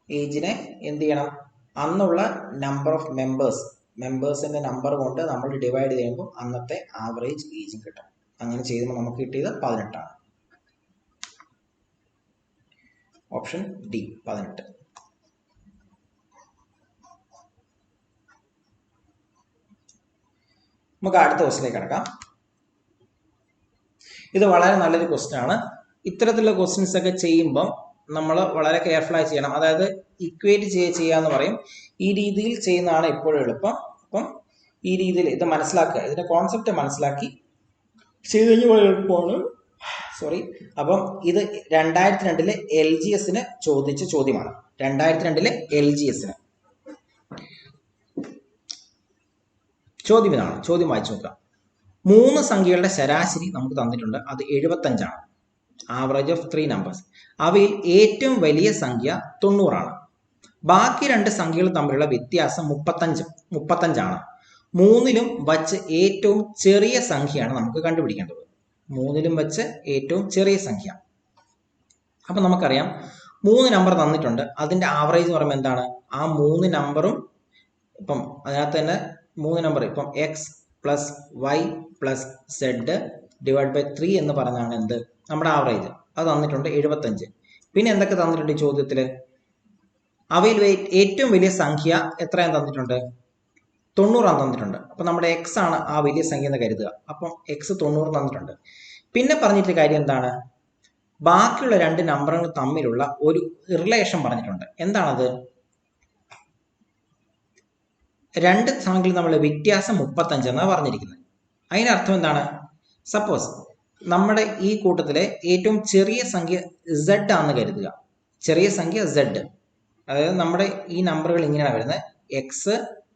ഏജിനെ എന്ത് ചെയ്യണം? അന്നുള്ള നമ്പർ ഓഫ് മെമ്പേഴ്സിന്റെ നമ്പർ കൊണ്ട് നമ്മൾ ഡിവൈഡ് ചെയ്യുമ്പോൾ അന്നത്തെ ആവറേജ് ഏജും കിട്ടും. അങ്ങനെ ചെയ്യുമ്പോൾ നമുക്ക് കിട്ടിയത് 18 ആണ്. Option D 18. നമുക്ക് അടുത്ത ക്വസ്റ്റിലേക്ക് കിടക്കാം. ഇത് വളരെ നല്ലൊരു ക്വസ്റ്റ്യൻ ആണ്. ഇത്തരത്തിലുള്ള ക്വസ്റ്റ്യൻസ് ഒക്കെ ചെയ്യുമ്പം നമ്മൾ വളരെ കെയർഫുൾ ആയി ചെയ്യണം. അതായത് ഇക്വേറ്റ് ചെയ്യാന്ന് പറയും. ഈ രീതിയിൽ ചെയ്യുന്നതാണ് എപ്പോഴും എളുപ്പം. അപ്പം ഈ രീതിയിൽ ഇത് മനസ്സിലാക്കുക, ഇതിന്റെ കോൺസെപ്റ്റ് മനസ്സിലാക്കി ചെയ്ത് കഴിഞ്ഞാൽ എളുപ്പമാണ്. സോറി. അപ്പം ഇത് 2002 LGSന് ചോദിച്ച ചോദ്യമാണ്. 2002 LGSന് ചോദ്യം ഇതാണ്. ചോദ്യം വായിച്ചു നോക്കാം. 3 സംഖ്യകളുടെ ശരാശരി നമുക്ക് തന്നിട്ടുണ്ട്. അത് 75 ആണ്. Average of 3 numbers. അവയിൽ ഏറ്റവും വലിയ സംഖ്യ 90 ആണ്. ബാക്കി 2 സംഖ്യകൾ തമ്മിലുള്ള വ്യത്യാസം 35 ആണ്. 3ലും വച്ച് ഏറ്റവും ചെറിയ സംഖ്യയാണ് നമുക്ക് കണ്ടുപിടിക്കേണ്ടത്. 3ലും വച്ച് ഏറ്റവും ചെറിയ സംഖ്യ. അപ്പൊ നമുക്കറിയാം 3 നമ്പർ തന്നിട്ടുണ്ട്. അതിന്റെ ആവറേജ് എന്ന് പറയുമ്പോൾ എന്താണ്? ആ 3 നമ്പറും ഇപ്പം അതിനകത്ത് തന്നെ 3 നമ്പർ ഇപ്പം x plus y plus z divide by 3 എന്ന് പറഞ്ഞാണ് എന്ത് നമ്മുടെ ആവറേജ്. അത് തന്നിട്ടുണ്ട് 75. പിന്നെ എന്തൊക്കെ തന്നിട്ടുണ്ട് ഈ ചോദ്യത്തിൽ? അവയിൽ ഏറ്റവും വലിയ സംഖ്യ എത്രയാണ് തന്നിട്ടുണ്ട്? 90 തന്നിട്ടുണ്ട്. അപ്പൊ നമ്മുടെ എക്സ് ആണ് ആ വലിയ സംഖ്യ എന്ന് കരുതുക. അപ്പം എക്സ് 90 തന്നിട്ടുണ്ട്. പിന്നെ പറഞ്ഞിട്ട് കാര്യം എന്താണ്? ബാക്കിയുള്ള 2 നമ്പറുകൾ തമ്മിലുള്ള ഒരു റിലേഷൻ പറഞ്ഞിട്ടുണ്ട്. എന്താണത്? 2 സംഖ്യകൾ തമ്മിലുള്ള വ്യത്യാസം 35 എന്നാണ് പറഞ്ഞിരിക്കുന്നത്. അതിനർത്ഥം എന്താണ്? സപ്പോസ് നമ്മുടെ ഈ കൂട്ടത്തിലെ ഏറ്റവും ചെറിയ സംഖ്യ Z ആണെന്ന് കരുതുക. ചെറിയ സംഖ്യ Z. അതായത് നമ്മുടെ ഈ നമ്പറുകൾ ഇങ്ങനെയാണ് വരുന്നത്: x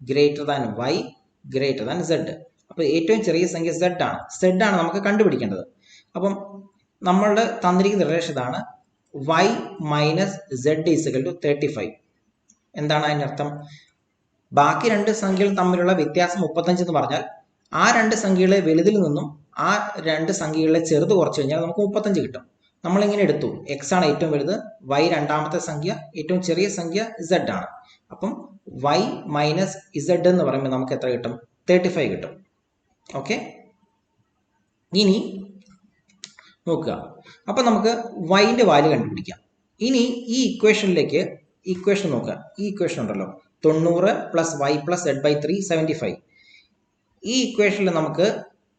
greater than y greater than Z. അപ്പൊ ഏറ്റവും ചെറിയ സംഖ്യ Z ആണ്. Z ആണ് നമുക്ക് കണ്ടുപിടിക്കേണ്ടത്. അപ്പം നമ്മളുടെ തന്നിരിക്കുന്ന റിലേഷൻ ഇതാണ്: y minus Z equal to 35. എന്താണ് അതിനർത്ഥം? ബാക്കി 2 സംഖ്യകൾ തമ്മിലുള്ള വ്യത്യാസം 35 എന്ന് പറഞ്ഞാൽ ആ 2 സംഖ്യകളെ വലുതിൽ നിന്നും ആ 2 സംഖ്യകളെ ചെറുത് കുറച്ച് കഴിഞ്ഞാൽ നമുക്ക് 35 കിട്ടും. നമ്മളിങ്ങനെ എടുത്തു. എക്സ് ആണ് ഏറ്റവും വലുത്, വൈ രണ്ടാമത്തെ സംഖ്യ, ഏറ്റവും ചെറിയ സംഖ്യ Z ആണ്. അപ്പം y മൈനസ് Z എന്ന് പറയുമ്പോൾ നമുക്ക് എത്ര കിട്ടും? 35 കിട്ടും. ഓക്കെ, ഇനി നോക്കുക. അപ്പൊ നമുക്ക് വൈന്റെ വാല്യൂ കണ്ടുപിടിക്കാം. ഇനി ഈ ഇക്വേഷനിലേക്ക് ഇക്വേഷൻ നോക്കുക. ഈ ഇക്വേഷൻ ഉണ്ടല്ലോ 90 plus y plus z by 3 75. ഈ ഇക്വേഷനിൽ നമുക്ക്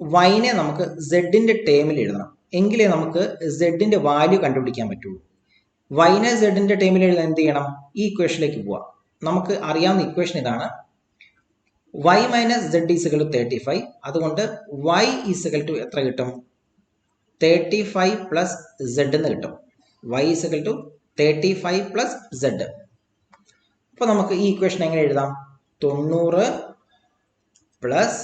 വൈനെ നമുക്ക് സെഡിന്റെ ടേമിൽ എഴുതണം. എങ്കിലേ നമുക്ക് സെഡിന്റെ വാല്യൂ കണ്ടുപിടിക്കാൻ പറ്റുള്ളൂ. വൈനെ സെഡിന്റെ ടേമിൽ എഴുതാൻ എന്ത് ചെയ്യണം? ഈ ഇക്വേഷനിലേക്ക് പോവാം. നമുക്ക് അറിയാവുന്ന ഇക്വേഷൻ ഇതാണ്: y minus z equal to 35. അതുകൊണ്ട് y ഈക്വൽ ടു എത്ര കിട്ടും? 35 പ്ലസ് സെഡ് എന്ന് കിട്ടും. y equal to 35 plus z. അപ്പൊ നമുക്ക് ഈ ഇക്വേഷൻ എങ്ങനെ എഴുതാം? 90 പ്ലസ്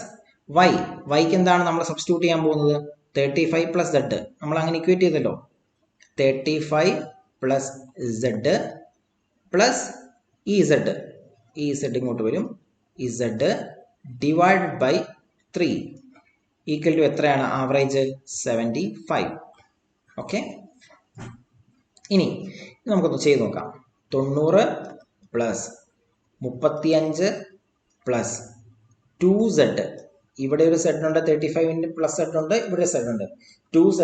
വൈ. വൈക്ക് എന്താണ് നമ്മൾ സബ്സ്റ്റിറ്റ്യൂട്ട് ചെയ്യാൻ പോകുന്നത്? 35 പ്ലസ് സെഡ്. നമ്മൾ അങ്ങനെ ഇക്വേറ്റ് ചെയ്തല്ലോ. 35 പ്ലസ് സെഡ് പ്ലസ് ഈ സെഡ്. ഈ സെഡ് ഇങ്ങോട്ട് വരും. ഈ z divide by 3 equal to എത്രയാണ്? ആവറേജ് 75. ഓക്കെ, ഇനി നമുക്കൊന്ന് ചെയ്ത് നോക്കാം. 90 പ്ലസ് 35 പ്ലസ് 2z. ഇവിടെ ഒരു സെഡ് ഉണ്ട്, 35 പ്ലസ് സെഡ് ഉണ്ട്, ഇവിടെ സെഡ് ഉണ്ട്. 2z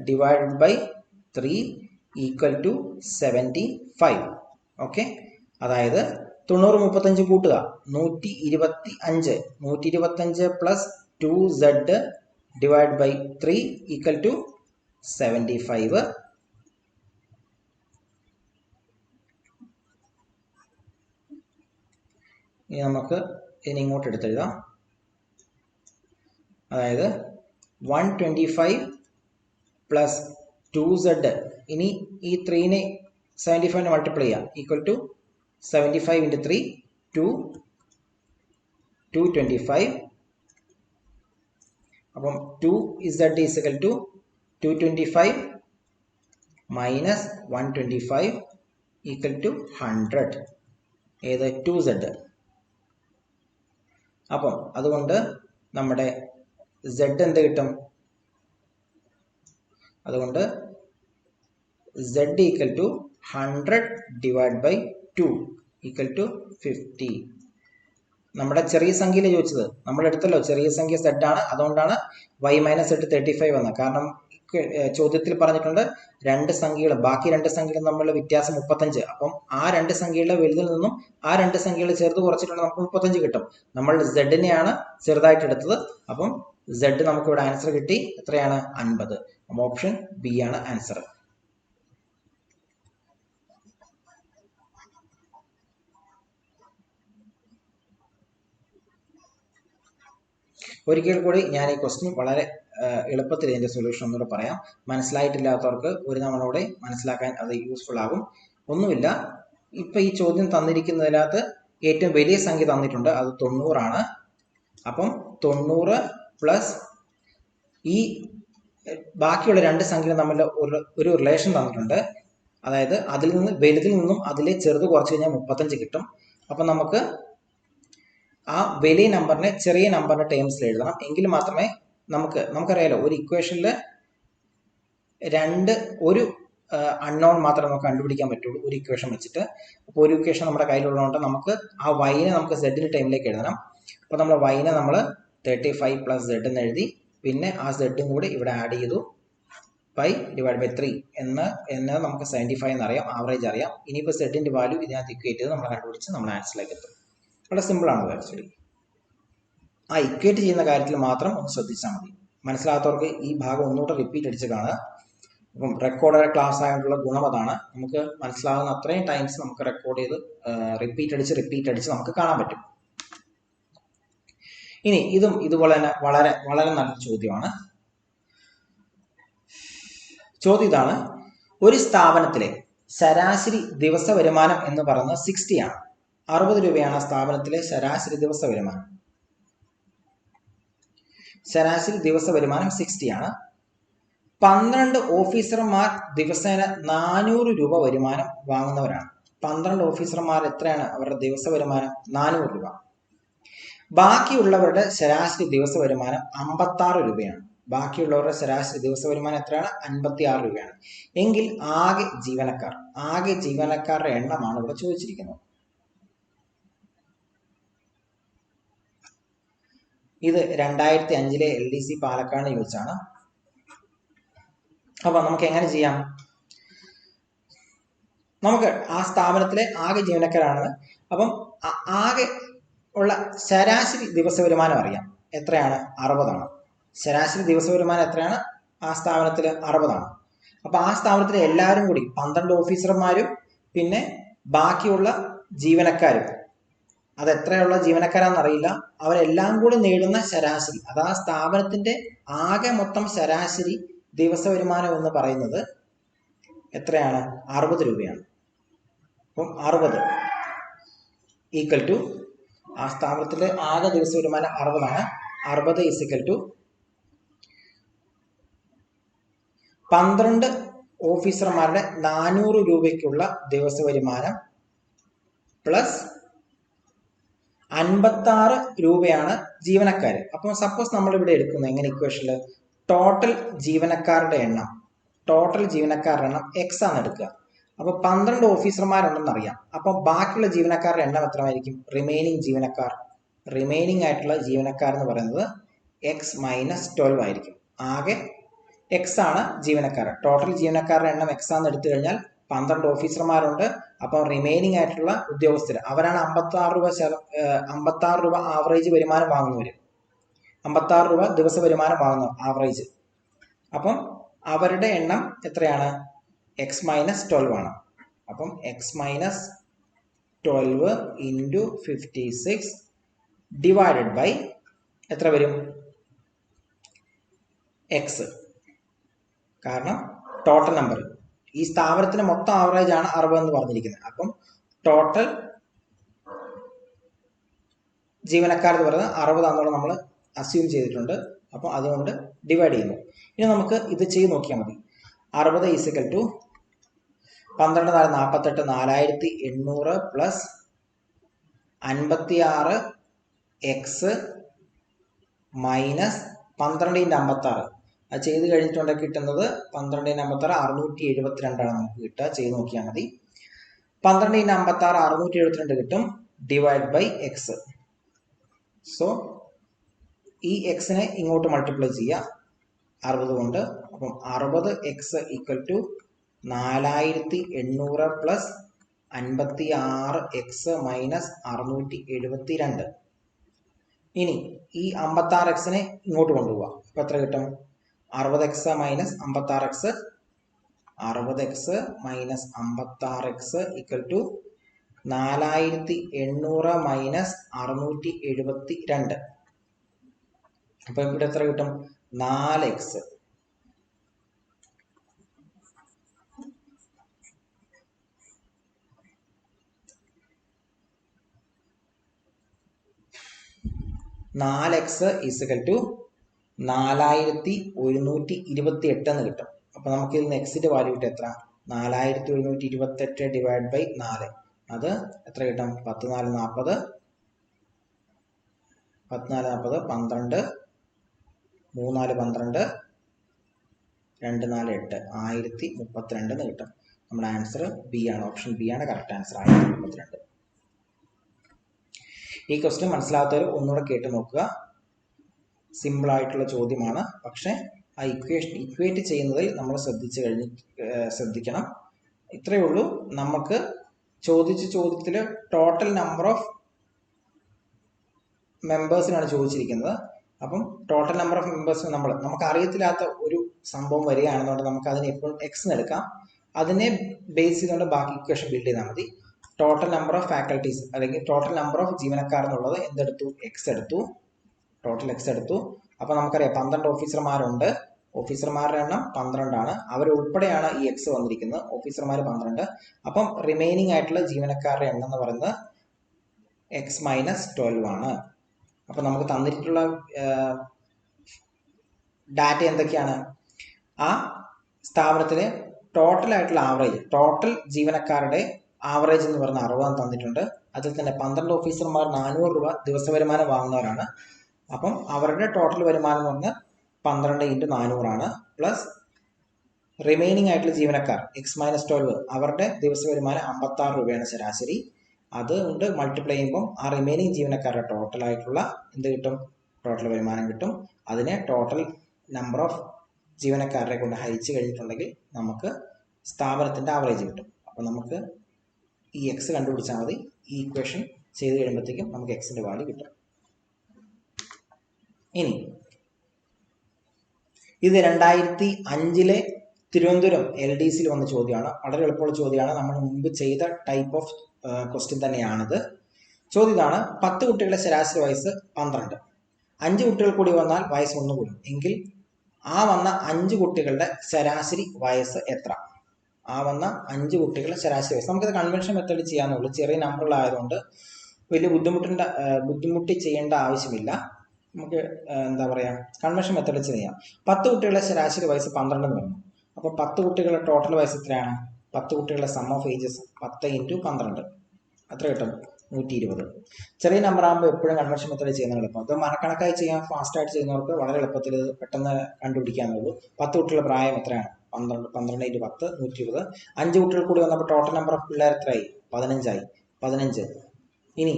divide by 3 equal to 75. Okay, അതായത് 90 35 കൂട്ടുക 125. 125 plus 2z divide by 3 equal to 75. ഇനി നമുക്ക് ഇനി ഇങ്ങോട്ട് എടുത്തെഴുതാം. അതായത് 125 പ്ലസ് 2z. ഇനി ഈ 3നെ 75 മൾട്ടിപ്ലൈ ചെയ്യാം. Equal to 75 into 3 225. അപ്പം 2z equal to 225 minus 125 equal to 100. ഏത്? 2z. അപ്പം അതുകൊണ്ട് നമ്മുടെ z എന്ത് കിട്ടും? അതുകൊണ്ട് z equal to 100 divide by 2 equal to 50. നമ്മുടെ ചെറിയ സംഖ്യയിൽ ചോദിച്ചത് നമ്മൾ എടുത്തല്ലോ, ചെറിയ സംഖ്യ സെഡ് ആണ്, അതുകൊണ്ടാണ് y മൈനസ് സെഡ് 35 വന്നത്. കാരണം ചോദ്യത്തിൽ പറഞ്ഞിട്ടുണ്ട് രണ്ട് സംഖ്യകൾ, ബാക്കി രണ്ട് സംഖ്യകൾ തമ്മിലുള്ള വ്യത്യാസം 35. അപ്പം ആ രണ്ട് സംഖ്യകളുടെ വലുതിൽ നിന്നും ആ രണ്ട് സംഖ്യകൾ ചെറുത് കുറച്ചിട്ടുണ്ടെങ്കിൽ നമുക്ക് 35 കിട്ടും. നമ്മൾ സെഡിനെയാണ് ചെറുതായിട്ട് എടുത്തത്. അപ്പം സെഡ് നമുക്ക് ഇവിടെ ആൻസർ കിട്ടി. എത്രയാണ്? 50. ഓപ്ഷൻ ബി ആണ് ആൻസർ. ഒരിക്കൽ കൂടി ഞാൻ ഈ ക്വസ്റ്റ്യൻ വളരെ എളുപ്പത്തിൽ ഇതിന്റെ സൊല്യൂഷൻ ഒന്നുകൂടെ പറയാം. മനസ്സിലായിട്ടില്ലാത്തവർക്ക് ഒരു തവണ മനസ്സിലാക്കാൻ അത് യൂസ്ഫുൾ ആകും. ഒന്നുമില്ല, ഇപ്പൊ ഈ ചോദ്യം തന്നിരിക്കുന്നതിനകത്ത് ഏറ്റവും വലിയ സംഖ്യ തന്നിട്ടുണ്ട്, അത് 90 ആണ്. അപ്പം 90 പ്ലസ് ഈ ബാക്കിയുള്ള രണ്ട് സംഖ്യകൾ തമ്മിൽ ഒരു റിലേഷൻ തന്നിട്ടുണ്ട്. അതായത് അതിൽ നിന്ന് വലുതിൽ നിന്നും അതിലെ ചെറുത് കുറച്ച് കഴിഞ്ഞാൽ 35 കിട്ടും. അപ്പൊ നമുക്ക് ആ വലിയ നമ്പറിനെ ചെറിയ നമ്പറിന്റെ ടേംസിൽ എഴുതണം. എങ്കിൽ മാത്രമേ നമുക്കറിയാലോ, ഒരു ഇക്വേഷനിൽ ഒരു അൺനോൺ മാത്രമേ നമുക്ക് കണ്ടുപിടിക്കാൻ പറ്റുള്ളൂ ഒരു ഇക്വേഷൻ വെച്ചിട്ട്. അപ്പോൾ ഒരു ഇക്വേഷൻ നമ്മുടെ കയ്യിലുള്ളതുകൊണ്ട് നമുക്ക് ആ വൈനെ നമുക്ക് സെഡിന്റെ ടൈമിലേക്ക് എഴുതണം. അപ്പോൾ നമ്മൾ വൈനെ നമ്മൾ 35 പ്ലസ് സെഡ് എന്ന് എഴുതി, പിന്നെ ആ സെഡും കൂടി ഇവിടെ ആഡ് ചെയ്തു. പൈ ഡിവൈഡ് ബൈ 3 എന്ന് നമുക്ക് 75 എന്നറിയാം, ആവറേജ് അറിയാം. ഇനിയിപ്പോൾ സെഡിന്റെ വാല്യൂ ഇതിനകത്ത് ഇക്വേറ്റ് ചെയ്ത് നമ്മൾ കണ്ടുപിടിച്ച് നമ്മൾ ആൻസറിലേക്ക് എത്തും. വളരെ സിമ്പിൾ ആണ് ആക്ച്വലി. ആ ഇക്വേറ്റ് ചെയ്യുന്ന കാര്യത്തിൽ മാത്രം ഒന്ന് ശ്രദ്ധിച്ചാൽ മതി. മനസ്സിലാത്തവർക്ക് ഈ ഭാഗം ഒന്നുകൂടെ റിപ്പീറ്റ് അടിച്ച് കാണുക. അപ്പം റെക്കോർഡ് ക്ലാസ് ആയിട്ടുള്ള ഗുണം അതാണ്. നമുക്ക് മനസ്സിലാകുന്ന അത്രയും ടൈംസ് നമുക്ക് റെക്കോർഡ് ചെയ്ത് റിപ്പീറ്റ് അടിച്ച് നമുക്ക് കാണാൻ പറ്റും. ഇനി ഇതും ഇതുപോലെ തന്നെ വളരെ വളരെ നല്ലൊരു ചോദ്യമാണ്. ചോദ്യം ഇതാണ്: ഒരു സ്ഥാപനത്തിലെ ശരാശരി ദിവസ വരുമാനം എന്ന് പറയുന്നത് 60 ആണ്. 60 രൂപയാണ് ആ സ്ഥാപനത്തിലെ ശരാശരി ദിവസ വരുമാനം. ശരാശരി ദിവസ വരുമാനം 60 ആണ്. 12 ഓഫീസർമാർ ദിവസേന 400 രൂപ വരുമാനം വാങ്ങുന്നവരാണ്. 12 ഓഫീസർമാർ എത്രയാണ് അവരുടെ ദിവസ വരുമാനം? 400 രൂപ. ബാക്കിയുള്ളവരുടെ ശരാശരി ദിവസ വരുമാനം 56 രൂപയാണ്. ബാക്കിയുള്ളവരുടെ ശരാശരി ദിവസ വരുമാനം എത്രയാണ്? 56 രൂപയാണ്. എങ്കിൽ ആകെ ജീവനക്കാരുടെ എണ്ണമാണ് ഇവിടെ ചോദിച്ചിരിക്കുന്നത്. ഇത് 2005 LDC പാലക്കാട് ചോദിച്ചാണ്. അപ്പൊ നമുക്ക് എങ്ങനെ ചെയ്യാം? നമുക്ക് ആ സ്ഥാപനത്തിലെ ആകെ ജീവനക്കാരാണ്. അപ്പം ആകെ ഉള്ള ശരാശരി ദിവസ വരുമാനം അറിയാം. എത്രയാണ്? 60 ആണ്. ശരാശരി ദിവസ വരുമാനം എത്രയാണ്? ആ സ്ഥാപനത്തിൽ 60 ആണ്. അപ്പൊ ആ സ്ഥാപനത്തിലെ എല്ലാവരും കൂടി 12 ഓഫീസർമാരും പിന്നെ ബാക്കിയുള്ള ജീവനക്കാരും, അത് എത്രയുള്ള ജീവനക്കാരാണെന്നറിയില്ല, അവരെല്ലാം കൂടി നേടുന്ന ശരാശരി, അത് ആ സ്ഥാപനത്തിന്റെ ആകെ മൊത്തം ശരാശരി ദിവസ വരുമാനം എന്ന് പറയുന്നത് എത്രയാണ്? 60 രൂപയാണ്. അപ്പം 60 ഈക്വൽ ടു ആ സ്ഥാപനത്തിന്റെ ആകെ ദിവസ വരുമാനം 60 ആണ്. 60 ഈസ് ഈക്വൽ ടു 12 ഓഫീസർമാരുടെ 400 രൂപയ്ക്കുള്ള ദിവസ വരുമാനം പ്ലസ് 56 രൂപയാണ് ജീവനക്കാർ. അപ്പം സപ്പോസ് നമ്മളിവിടെ എടുക്കുന്നത് എങ്ങനെ ഇക്വേഷനിൽ ടോട്ടൽ ജീവനക്കാരുടെ എണ്ണം എക്സ് ആണ് എടുക്കുക. അപ്പൊ 12 ഓഫീസർമാരുണ്ടെന്ന് അറിയാം. അപ്പൊ ബാക്കിയുള്ള ജീവനക്കാരുടെ എണ്ണം എത്രയായിരിക്കും? റിമൈനിങ് ആയിട്ടുള്ള ജീവനക്കാർ എന്ന് പറയുന്നത് എക്സ് മൈനസ് 12 ആയിരിക്കും. ആകെ എക്സ് ആണ് ജീവനക്കാർ. ടോട്ടൽ ജീവനക്കാരുടെ എണ്ണം എക്സ് ആണെന്ന് എടുത്തു കഴിഞ്ഞാൽ 12 ഓഫീസർമാരുണ്ട്. അപ്പം റിമൈനിങ് ആയിട്ടുള്ള ഉദ്യോഗസ്ഥർ അവരാണ് 56 രൂപ ആവറേജ് വരുമാനം വാങ്ങുന്നവർ. 56 രൂപ ദിവസ വരുമാനം വാങ്ങുന്നു ആവറേജ്. അപ്പം അവരുടെ എണ്ണം എത്രയാണ്? എക്സ് മൈനസ് 12 ആണ്. അപ്പം x minus 12 into 56 divided by എത്ര വരും? എക്സ്. കാരണം ടോട്ടൽ നമ്പർ ഈ സ്ഥാപനത്തിന് മൊത്തം ആവറേജ് ആണ് 60 എന്ന് പറഞ്ഞിരിക്കുന്നത്. അപ്പം ടോട്ടൽ ജീവനക്കാർ എന്ന് പറയുന്നത് 60 ആണെന്നുള്ള നമ്മൾ അസ്യൂം ചെയ്തിട്ടുണ്ട്. അപ്പം അതുകൊണ്ട് ഡിവൈഡ് ചെയ്യുന്നു. ഇനി നമുക്ക് ഇത് ചെയ്ത് നോക്കിയാൽ മതി. 60 equal to 12 4 48 4800 plus 56 x minus 12 × 56. അത് ചെയ്ത് കഴിഞ്ഞിട്ടുണ്ടെങ്കിൽ കിട്ടുന്നത് 12 × 56 672 ആണ് നമുക്ക് കിട്ടുക. ചെയ്ത് നോക്കിയാൽ മതി. 12 × 56 672 കിട്ടും. Divide by X. സോ ഈ എക്സിനെ ഇങ്ങോട്ട് മൾട്ടിപ്ലൈ ചെയ്യുക 60 കൊണ്ട്. അപ്പം 60x equal to 4800 plus 56x minus 672. ഇനി ഈ 56xനെ ഇങ്ങോട്ട് കൊണ്ടുപോവാം. അപ്പം എത്ര കിട്ടും? 60x minus 56x, 60x minus 56x equal to 4800 minus 672. അപ്പം ഇവിടെ എത്ര കിട്ടും? 4x. ഈക്വൽ ടു 4128 എന്ന് കിട്ടും. അപ്പൊ നമുക്ക് ഇതിൽ നിന്ന് എക്സിന്റെ വാല്യൂ കിട്ടും എത്ര? 4128 ഡിവൈഡ് ബൈ 4. അത് എത്ര കിട്ടും? 14 40, 12, 3 4 12, 2 4 8, 1032 എന്ന് കിട്ടും. നമ്മുടെ ആൻസർ ബി ആണ്. ഓപ്ഷൻ ബി ആണ് കറക്റ്റ് ആൻസർ. 1032. ഈ ക്വസ്റ്റ്യൻ മനസ്സിലാത്തവർ ഒന്നുകൂടെ കേട്ട് നോക്കുക. സിമ്പിൾ ആയിട്ടുള്ള ചോദ്യമാണ്. പക്ഷെ ആ ഇക്വേറ്റ് ചെയ്യുന്നതിൽ നമ്മൾ ശ്രദ്ധിക്കണം. ഇത്രയേ ഉള്ളൂ. നമുക്ക് ചോദിച്ച ചോദ്യത്തിൽ ടോട്ടൽ നമ്പർ ഓഫ് മെമ്പേഴ്സിനാണ് ചോദിച്ചിരിക്കുന്നത്. അപ്പം ടോട്ടൽ നമ്പർ ഓഫ് മെമ്പേഴ്സ് നമുക്ക് അറിയത്തില്ലാത്ത ഒരു സംഭവം വരികയാണെന്നുണ്ടെങ്കിൽ നമുക്ക് അതിനെ എപ്പോഴും എക്സ് എടുക്കാം. അതിനെ ബേസ് ചെയ്തുകൊണ്ട് ബാക്കി ഇക്വേഷൻ ബിൽഡ് ചെയ്താൽ മതി. ടോട്ടൽ നമ്പർ ഓഫ് ഫാക്കൽറ്റീസ് അല്ലെങ്കിൽ ടോട്ടൽ നമ്പർ ഓഫ് ജീവനക്കാർ എന്നുള്ളത് എന്തെടുത്തു? എക്സ് എടുത്തു. ടോട്ടൽ എക്സ് എടുത്തു. അപ്പൊ നമുക്കറിയാം 12 ഓഫീസർമാരുണ്ട്. ഓഫീസർമാരുടെ എണ്ണം 12 ആണ്. അവരുൾപ്പെടെയാണ് ഈ എക്സ് വന്നിരിക്കുന്നത്. ഓഫീസർമാർ 12. അപ്പം റിമൈനിങ് ആയിട്ടുള്ള ജീവനക്കാരുടെ എണ്ണം എന്ന് പറയുന്നത് എക്സ് മൈനസ് 12 ആണ്. അപ്പൊ നമുക്ക് തന്നിട്ടുള്ള ഡാറ്റ എന്തൊക്കെയാണ്? ആ സ്ഥാപനത്തിലെ ടോട്ടൽ ആയിട്ടുള്ള ആവറേജ്, ടോട്ടൽ ജീവനക്കാരുടെ ആവറേജ് എന്ന് പറയുന്ന 60 തന്നിട്ടുണ്ട്. അതിൽ തന്നെ 12 ഓഫീസർമാർ 400 രൂപ ദിവസ വരുമാനം വാങ്ങുന്നവരാണ്. അപ്പം അവരുടെ ടോട്ടൽ വരുമാനം എന്ന് പറഞ്ഞാൽ 12 × 400 ആണ്. പ്ലസ് റിമൈനിങ് ആയിട്ടുള്ള ജീവനക്കാർ എക്സ് മൈനസ് 12, അവരുടെ ദിവസ വരുമാനം 56 രൂപയാണ് ശരാശരി. അതുകൊണ്ട് മൾട്ടിപ്ലൈ ചെയ്യുമ്പോൾ ആ റിമൈനിങ് ജീവനക്കാരുടെ ടോട്ടൽ ആയിട്ടുള്ള എന്ത് കിട്ടും? ടോട്ടൽ വരുമാനം കിട്ടും. അതിനെ ടോട്ടൽ നമ്പർ ഓഫ് ജീവനക്കാരെ കൊണ്ട് ഹരിച്ചു കഴിഞ്ഞിട്ടുണ്ടെങ്കിൽ നമുക്ക് സ്ഥാപനത്തിന്റെ ആവറേജ് കിട്ടും. അപ്പൊ നമുക്ക് ഈ എക്സ് കണ്ടുപിടിച്ചാൽ മതി. ഈ ഇക്വേഷൻ ചെയ്ത് കഴിയുമ്പോഴത്തേക്കും നമുക്ക് എക്സിന്റെ വാല്യൂ കിട്ടും. ഇനി ഇത് 2005 തിരുവനന്തപുരം LDCയിൽ വന്ന ചോദ്യമാണ്. വളരെ എളുപ്പമുള്ള ചോദ്യമാണ്. നമ്മൾ മുമ്പ് ചെയ്ത ടൈപ്പ് ഓഫ് ക്വസ്റ്റ്യൻ തന്നെയാണിത്. ചോദ്യം ഇതാണ്: 10 കുട്ടികളുടെ ശരാശരി വയസ്സ് 12. 5 കുട്ടികൾ കൂടി വന്നാൽ വയസ്സ് 1 കൂടും. എങ്കിൽ ആ വന്ന 5 കുട്ടികളുടെ ശരാശരി വയസ്സ് എത്ര? ആ വന്ന 5 കുട്ടികളുടെ ശരാശരി വയസ്സ്. നമുക്കിത് കൺവെൻഷൻ മെത്തേഡ് ചെയ്യാന്നുള്ളൂ. ചെറിയ നമ്പറുകളായതുകൊണ്ട് വലിയ ബുദ്ധിമുട്ടി ചെയ്യേണ്ട ആവശ്യമില്ല. നമുക്ക് എന്താ പറയാ, കൺവെൻഷൻ മെത്തേഡ് ചെയ്യാം. 10 കുട്ടികളുടെ ശരാശരി വയസ്സ് 12 എന്ന് പറഞ്ഞു. അപ്പൊ 10 കുട്ടികളുടെ ടോട്ടൽ വയസ്സ് എത്രയാണ്? 10 കുട്ടികളുടെ സം ഓഫ് ഏജസ് 10 × 12 എത്ര കിട്ടും? 120. ചെറിയ നമ്പർ ആകുമ്പോൾ എപ്പോഴും കൺവെൻഷൻ മെത്തേഡ് ചെയ്യുന്ന എളുപ്പം. അത് മനക്കണക്കായി ചെയ്യാൻ ഫാസ്റ്റ് ആയിട്ട് ചെയ്യുന്നവർക്ക് വളരെ എളുപ്പത്തിൽ പെട്ടെന്ന് കണ്ടുപിടിക്കാന്നുള്ളൂ. 10 കുട്ടികളുടെ പ്രായം എത്രയാണ്? 12 × 10 120. 5 കുട്ടികൾ കൂടി വന്നപ്പോൾ ടോട്ടൽ നമ്പർ ഓഫ് പിള്ളേർ എത്രയായി? 15 ആയി. 15. ഇനി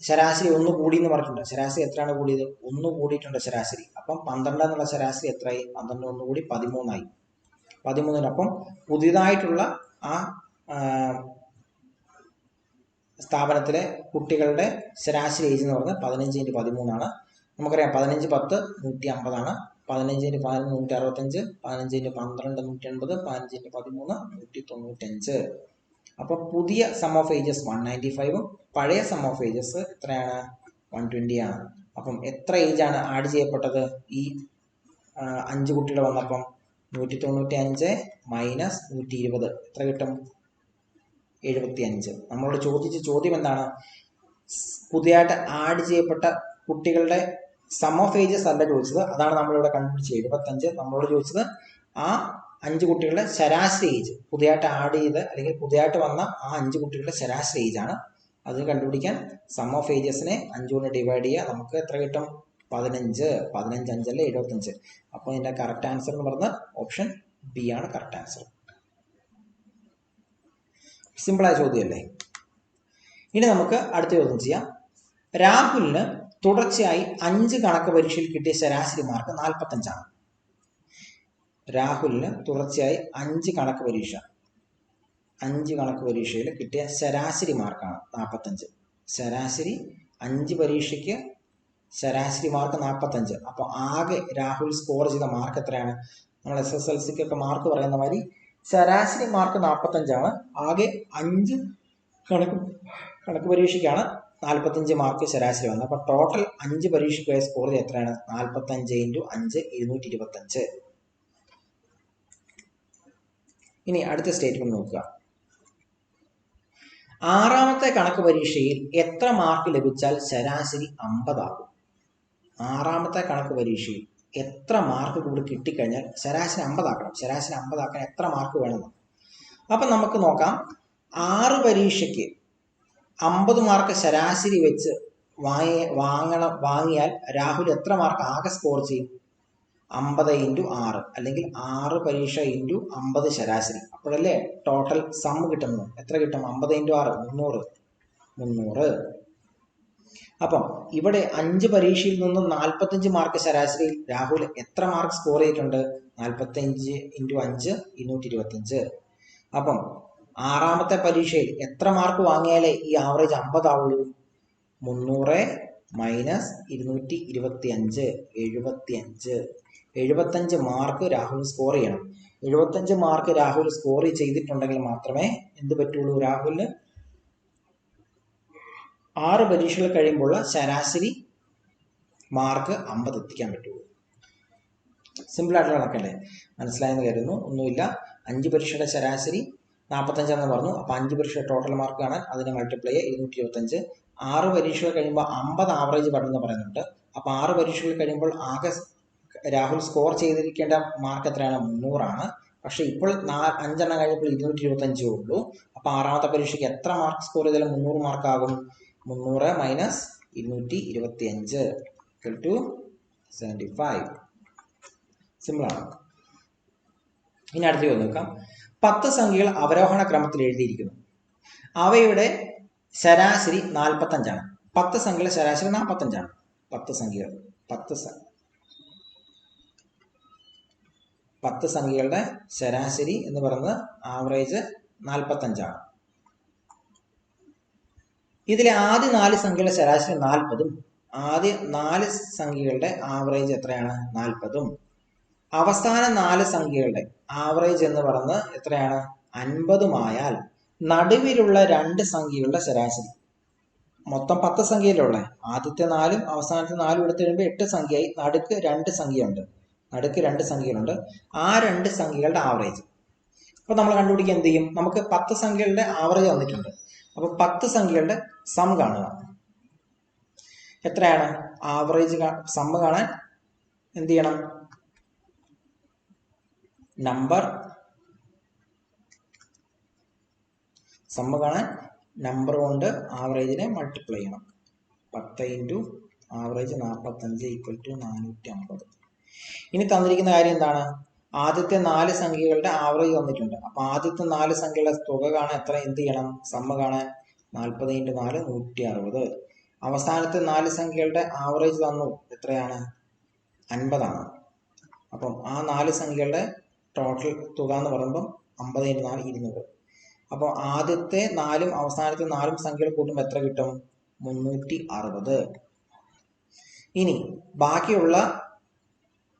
ശരാശരി 1 കൂടി എന്ന് പറഞ്ഞിട്ടുണ്ട്. ശരാശരി എത്രയാണ് കൂടിയത്? 1 കൂടിയിട്ടുണ്ട് ശരാശരി. അപ്പം 12 എന്നുള്ള ശരാശരി എത്രയായി? 12 1 കൂടി 13 ആയി. 13. പുതിയതായിട്ടുള്ള ആ സ്ഥാപനത്തിലെ കുട്ടികളുടെ ശരാശരി ഏജ് എന്ന് പറഞ്ഞാൽ 15 × 13 ആണ്. നമുക്കറിയാം 15 10 150 ആണ്. 15 × 11 165, 15 × 12 180, 15 × 13 195. അപ്പൊ പുതിയ സം ഓഫ് ഏജസ് 195, പഴയ സം ഓഫ് ഏജസ് എത്രയാണ്? 120 ആണ്. അപ്പം എത്ര ഏജ് ആണ് ആഡ് ചെയ്യപ്പെട്ടത്? ഈ 5 കുട്ടികൾ വന്നപ്പം 195 മൈനസ് 120 എത്ര കിട്ടും? 75. നമ്മളോട് ചോദിച്ച ചോദ്യം എന്താണ്? പുതിയതായിട്ട് ആഡ് ചെയ്യപ്പെട്ട കുട്ടികളുടെ സം ഓഫ് ഏജസ് അല്ല ചോദിച്ചത്. അതാണ് നമ്മളിവിടെ കണ്ടുപിടിച്ചത് 75. നമ്മളോട് ചോദിച്ചത് ആ 5 കുട്ടികളുടെ ശരാശരി ഏജ്, പുതിയതായിട്ട് ആഡ് ചെയ്ത് അല്ലെങ്കിൽ പുതിയതായിട്ട് വന്ന ആ 5 കുട്ടികളുടെ ശരാശരി ഏജ് ആണ്. അത് കണ്ടുപിടിക്കാൻ സം ഓഫ് ഏജസിനെ 5 കൊണ്ട് ഡിവൈഡ് ചെയ്യുക. നമുക്ക് എത്ര കിട്ടും? 15. 15 5 അല്ലേ 75. അപ്പോൾ ഇതിന്റെ കറക്റ്റ് ആൻസർ എന്ന് പറഞ്ഞാൽ ഓപ്ഷൻ ബി ആണ് കറക്റ്റ് ആൻസർ. സിമ്പിളായ ചോദ്യമല്ലേ? ഇനി നമുക്ക് അടുത്ത ചോദ്യം ചെയ്യാം. രാഹുലിന് തുടർച്ചയായി 5 കണക്ക് പരീക്ഷയിൽ കിട്ടിയ ശരാശരി മാർക്ക് 45ആണ്. രാഹുലിന് തുടർച്ചയായി 5 കണക്ക് പരീക്ഷയിൽ കിട്ടിയ ശരാശരി മാർക്കാണ് 45. ശരാശരി 5 പരീക്ഷയ്ക്ക് ശരാശരി മാർക്ക് 45. അപ്പോൾ ആകെ രാഹുൽ സ്കോർ ചെയ്ത മാർക്ക് എത്രയാണ്? നമ്മൾ SSLCക്കൊക്കെ മാർക്ക് പറയുന്ന മാതിരി ശരാശരി മാർക്ക് 45ആണ്. ആകെ 5 കണക്ക് പരീക്ഷയ്ക്കാണ് 45 മാർക്ക് ശരാശരി വന്നത്. അപ്പോൾ ടോട്ടൽ 5 പരീക്ഷയ്ക്കായി സ്കോർ ചെയ്ത് എത്രയാണ്? 45 × 5 225. ഇനി അടുത്ത സ്റ്റേറ്റ്മെന്റ് നോക്കുക. 6ാമത്തെ കണക്ക് പരീക്ഷയിൽ എത്ര മാർക്ക് ലഭിച്ചാൽ ശരാശരി 50 ആകും? 6ാമത്തെ കണക്ക് പരീക്ഷയിൽ എത്ര മാർക്ക് കൂടി കിട്ടിക്കഴിഞ്ഞാൽ ശരാശരി 50 ആക്കണം? ശരാശരി 50 ആക്കാൻ എത്ര മാർക്ക് വേണമെന്ന്. അപ്പം നമുക്ക് നോക്കാം. 6 പരീക്ഷയ്ക്ക് 50 മാർക്ക് ശരാശരി വെച്ച് വാങ്ങിയാൽ രാഹുൽ എത്ര മാർക്ക് ആകെ സ്കോർ ചെയ്യും? 50 × 6 അല്ലെങ്കിൽ 6 പരീക്ഷ × 50 ശരാശരി. അപ്പോഴല്ലേ ടോട്ടൽ സം കിട്ടുന്നത്. എത്ര കിട്ടും? 50 × 6 300. അപ്പം ഇവിടെ 5 പരീക്ഷയിൽ നിന്നും 45 മാർക്ക് ശരാശരി രാഹുൽ എത്ര മാർക്ക് സ്കോർ ചെയ്തിട്ടുണ്ട്? 45 × 5 225. അപ്പം 6ാമത്തെ പരീക്ഷയിൽ എത്ര മാർക്ക് വാങ്ങിയാലേ ഈ ആവറേജ് 50 ആവുള്ളൂ? 300 - 225 75 മാർക്ക് രാഹുൽ സ്കോർ ചെയ്യണം. 75 മാർക്ക് രാഹുൽ സ്കോർ ചെയ്തിട്ടുണ്ടെങ്കിൽ മാത്രമേ എന്ത് പറ്റുള്ളൂ? രാഹുലിന് 6 പരീക്ഷകൾ കഴിയുമ്പോൾ ശരാശരി മാർക്ക് 50 എത്തിക്കാൻ പറ്റുള്ളൂ. സിമ്പിൾ ആയിട്ടുള്ള കണക്കല്ലേ? മനസ്സിലായെന്ന് കരുതുന്നു. ഒന്നുമില്ല. 5 പരീക്ഷയുടെ ശരാശരി 45 എന്ന് പറഞ്ഞു. അപ്പോൾ 5 പരീക്ഷ ടോട്ടൽ മാർക്ക് കാണാൻ അതിനെ മൾട്ടിപ്ലൈ 225. 6 പരീക്ഷകൾ കഴിയുമ്പോൾ 50 ആവറേജ് പഠനം പറയുന്നുണ്ട്. അപ്പോൾ 6 പരീക്ഷകൾ കഴിയുമ്പോൾ ആകെ രാഹുൽ സ്കോർ ചെയ്തിരിക്കേണ്ട മാർക്ക് എത്രയാണ്? 300 ആണ്. പക്ഷെ ഇപ്പോൾ 5 എണ്ണം കഴിഞ്ഞപ്പോൾ 225 ഉള്ളൂ. അപ്പോൾ 6ാമത്തെ പരീക്ഷയ്ക്ക് എത്ര മാർക്ക് സ്കോർ ചെയ്താലും 300 മാർക്കാകും. 300 - 225 = 75. സിമ്പിളാണ്. ഇനി അടുത്ത ചോദ്യം നോക്കാം. 10 സംഖ്യകൾ അവരോഹണ ക്രമത്തിൽ എഴുതിയിരിക്കുന്നു. അവയുടെ ശരാശരി 45ആണ്. 10 സംഖ്യകളുടെ ശരാശരി 45ആണ്. 10 സംഖ്യകളുടെ ശരാശരി എന്ന് പറയുന്നത് ആവറേജ് 45ആണ്. ഇതിലെ ആദ്യ 4 സംഖ്യകളുടെ ശരാശരി 40ഉം ആദ്യ 4 സംഖ്യകളുടെ ആവറേജ് എത്രയാണ്? 40ഉം അവസാന 4 സംഖ്യകളുടെ ആവറേജ് എന്ന് പറയുന്നത് എത്രയാണ്? 50ഉമായാൽ നടുവിലുള്ള 2 സംഖ്യകളുടെ ശരാശരി. മൊത്തം 10 സംഖ്യയിലുള്ള ആദ്യത്തെ 4ഉം അവസാനത്തെ 4ഉം എടുത്തു കഴിയുമ്പോൾ 8 സംഖ്യയായി. നടുക്ക് 2 സംഖ്യയുണ്ട്. ആ 2 സംഖ്യകളുടെ ആവറേജ്. അപ്പോൾ നമ്മൾ കണ്ടുപിടിക്കാൻ എന്ത് ചെയ്യും? നമുക്ക് 10 സംഖ്യകളുടെ ആവറേജ് വന്നിട്ടുണ്ട്. അപ്പോൾ 10 സംഖ്യകളുടെ സം കാണുക. എത്രയാണ്? ആവറേജ് സം കാണാൻ എന്ത് ചെയ്യണം? സം കാണാൻ നമ്പർ കൊണ്ട് ആവറേജിനെ മൾട്ടിപ്ലൈ ചെയ്യണം. 10 × ആവറേജ് 45 = 450. ഇനി തന്നിരിക്കുന്ന കാര്യം എന്താണ്? ആദ്യത്തെ 4 സംഖ്യകളുടെ ആവറേജ് തന്നിട്ടുണ്ട്. അപ്പോൾ ആദ്യത്തെ 4 സംഖ്യകളുടെ തുക കാണാൻ എത്ര എന്ത് ചെയ്യണം? സം കാണാൻ 40 × 4 160. അവസാനത്തെ 4 സംഖ്യകളുടെ ആവറേജ് തന്നു. എത്രയാണ്? 50 ആണ്. അപ്പം ആ 4 സംഖ്യകളുടെ ടോട്ടൽ തുക എന്ന് പറയുമ്പോൾ 50 × 4 200. അപ്പോൾ ആദ്യത്തെ 4ഉം അവസാനത്തെ 4ഉം സംഖ്യകൾ കൂട്ടുമ്പോൾ എത്ര കിട്ടും? 360. ഇനി ബാക്കിയുള്ള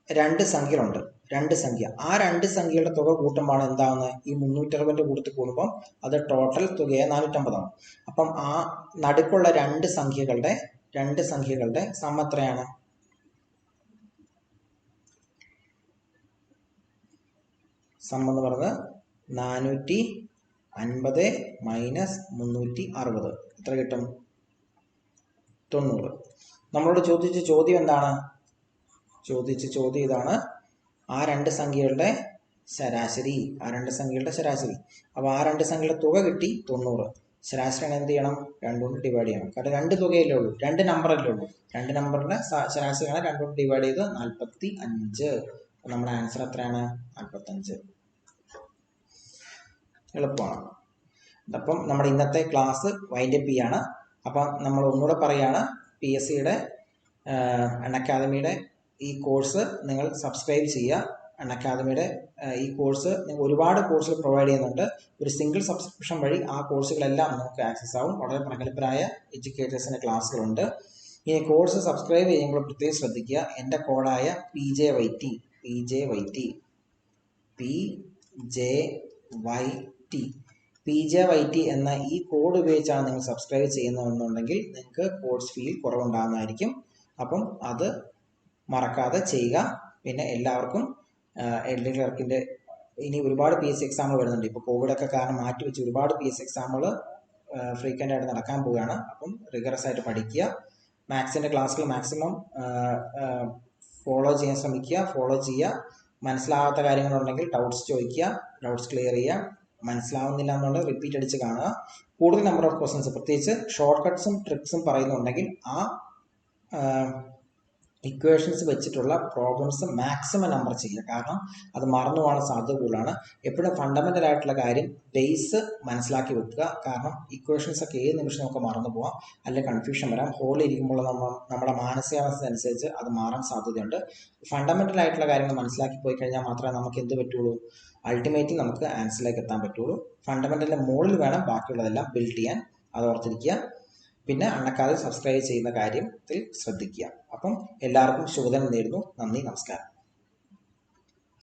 2 സംഖ്യകളുണ്ട്. 2 സംഖ്യ. ആ 2 സംഖ്യകളുടെ തുക കൂട്ടുമ്പോൾ എന്താകുന്നത്? ഈ 360ന്റെ കൂട്ടത്തിൽ കൂടുമ്പോൾ അത് ടോട്ടൽ തുകയെ 450 ആവും. അപ്പം ആ നടുക്കുള്ള 2 സംഖ്യകളുടെ സം എത്രയാണ്? സം എന്ന് പറയുന്നത് 450 - 360 എത്ര കിട്ടും? 90. നമ്മളോട് ചോദിച്ച ചോദ്യം എന്താണ്? ചോദ്യം ഇതാണ്. ആ 2 സംഖ്യകളുടെ ശരാശരി. അപ്പോൾ ആ 2 സംഖ്യകളുടെ തുക കിട്ടി 90. ശരാശരിയാണ് എന്ത് ചെയ്യണം? 2 കൊണ്ട് ഡിവൈഡ് ചെയ്യണം. കാരണം 2 തുകയല്ലേ ഉള്ളൂ, 2 നമ്പറല്ലേ ഉള്ളൂ. 2 നമ്പറിന്റെ ശരാശരിയാണ് 2 കൊണ്ട് ഡിവൈഡ് ചെയ്ത് 45. അപ്പോൾ നമ്മുടെ ആൻസർ എത്രയാണ്? 45. എളുപ്പമാണ്. അപ്പം നമ്മുടെ ഇന്നത്തെ ക്ലാസ് വൈൻഡപ്പ് ചെയ്യാണ്. അപ്പം നമ്മൾ ഒന്നുകൂടെ പറയാണ്, PSCയുടെ അക്കാദമിയുടെ ഈ കോഴ്സ് നിങ്ങൾ സബ്സ്ക്രൈബ് ചെയ്യുക. അക്കാദമിയുടെ ഈ കോഴ്സ് നിങ്ങൾ ഒരുപാട് കോഴ്സുകൾ പ്രൊവൈഡ് ചെയ്യുന്നുണ്ട്. ഒരു സിംഗിൾ സബ്സ്ക്രിപ്ഷൻ വഴി ആ കോഴ്സുകളെല്ലാം നമുക്ക് ആക്സസ് ആവും. വളരെ പ്രഗത്ഭരായ എഡ്യൂക്കേറ്റേഴ്സിൻ്റെ ക്ലാസ്സുകളുണ്ട്. ഈ കോഴ്സ് സബ്സ്ക്രൈബ് ചെയ്യുമ്പോൾ പ്രത്യേകം ശ്രദ്ധിക്കുക. എൻ്റെ കോഡായ PJYT എന്ന ഈ കോഡ് ഉപയോഗിച്ചാണ് നിങ്ങൾ സബ്സ്ക്രൈബ് ചെയ്യുന്നതെന്നുണ്ടെങ്കിൽ നിങ്ങൾക്ക് കോഴ്സ് ഫീൽ കുറവുണ്ടാകുന്നതായിരിക്കും. അപ്പം അത് മറക്കാതെ ചെയ്യുക. പിന്നെ എല്ലാവർക്കും എൽഡി ക്ലർക്കിൻ്റെ ഇനി ഒരുപാട് PSC എക്സാമുകൾ വരുന്നുണ്ട്. ഇപ്പോൾ കോവിഡൊക്കെ കാരണം മാറ്റിവെച്ച് ഒരുപാട് PSC എക്സാമുകൾ ഫ്രീക്വൻ്റ് ആയിട്ട് നടക്കാൻ പോവുകയാണ്. അപ്പം റിഗറസ് ആയിട്ട് പഠിക്കുക. മാത്സിൻ്റെ ക്ലാസ്സുകൾ മാക്സിമം ഫോളോ ചെയ്യുക. മനസ്സിലാവാത്ത കാര്യങ്ങളുണ്ടെങ്കിൽ ഡൗട്ട്സ് ചോദിക്കുക, ഡൗട്ട്സ് ക്ലിയർ ചെയ്യുക. മനസ്സിലാവുന്നില്ല എന്നുണ്ടെങ്കിൽ റിപ്പീറ്റ് അടിച്ച് കാണുക. കൂടുതൽ നമ്പർ ഓഫ് ക്വസ്റ്റ്യൻസ്, പ്രത്യേകിച്ച് ഷോർട്ട് കട്ട്സും ട്രിക്സും പറയുന്നുണ്ടെങ്കിൽ ആ ഇക്വേഷൻസ് വെച്ചിട്ടുള്ള പ്രോബ്ലംസ് മാക്സിമം നമ്പർ ചെയ്യുക. കാരണം അത് മറന്നു പോകാൻ സാധ്യത കൂടുതലാണ്. എപ്പോഴും ഫണ്ടമെൻ്റൽ ആയിട്ടുള്ള കാര്യം ബേസ് മനസ്സിലാക്കി വെക്കുക. കാരണം ഇക്വേഷൻസ് ഒക്കെ ഏത് നിമിഷം നമുക്ക് മറന്നു പോകാം, അല്ലെങ്കിൽ കൺഫ്യൂഷൻ വരാം. ഹോളിൽ ഇരിക്കുമ്പോൾ നമ്മുടെ മാനസികാവസ്ഥ അനുസരിച്ച് അത് മാറാൻ സാധ്യതയുണ്ട്. ഫണ്ടമെൻ്റൽ ആയിട്ടുള്ള കാര്യങ്ങൾ മനസ്സിലാക്കി പോയി കഴിഞ്ഞാൽ മാത്രമേ നമുക്ക് എന്ത് പറ്റുള്ളൂ, അൾട്ടിമേറ്റ്ലി നമുക്ക് ആൻസറിലേക്ക് എത്താൻ പറ്റുള്ളൂ. ഫണ്ടമെൻ്റലിൻ്റെ മുകളിൽ വേണം ബാക്കിയുള്ളതെല്ലാം ബിൽഡ് ചെയ്യാൻ. അത് ഓർത്തിരിക്കുക. പിന്നെ അക്കാദമി സബ്സ്ക്രൈബ് ചെയ്യുന്ന കാര്യത്തിൽ ശ്രദ്ധിക്കുക. അപ്പം എല്ലാവർക്കും ശുഭദിനം നേരുന്നു. നന്ദി, നമസ്കാരം.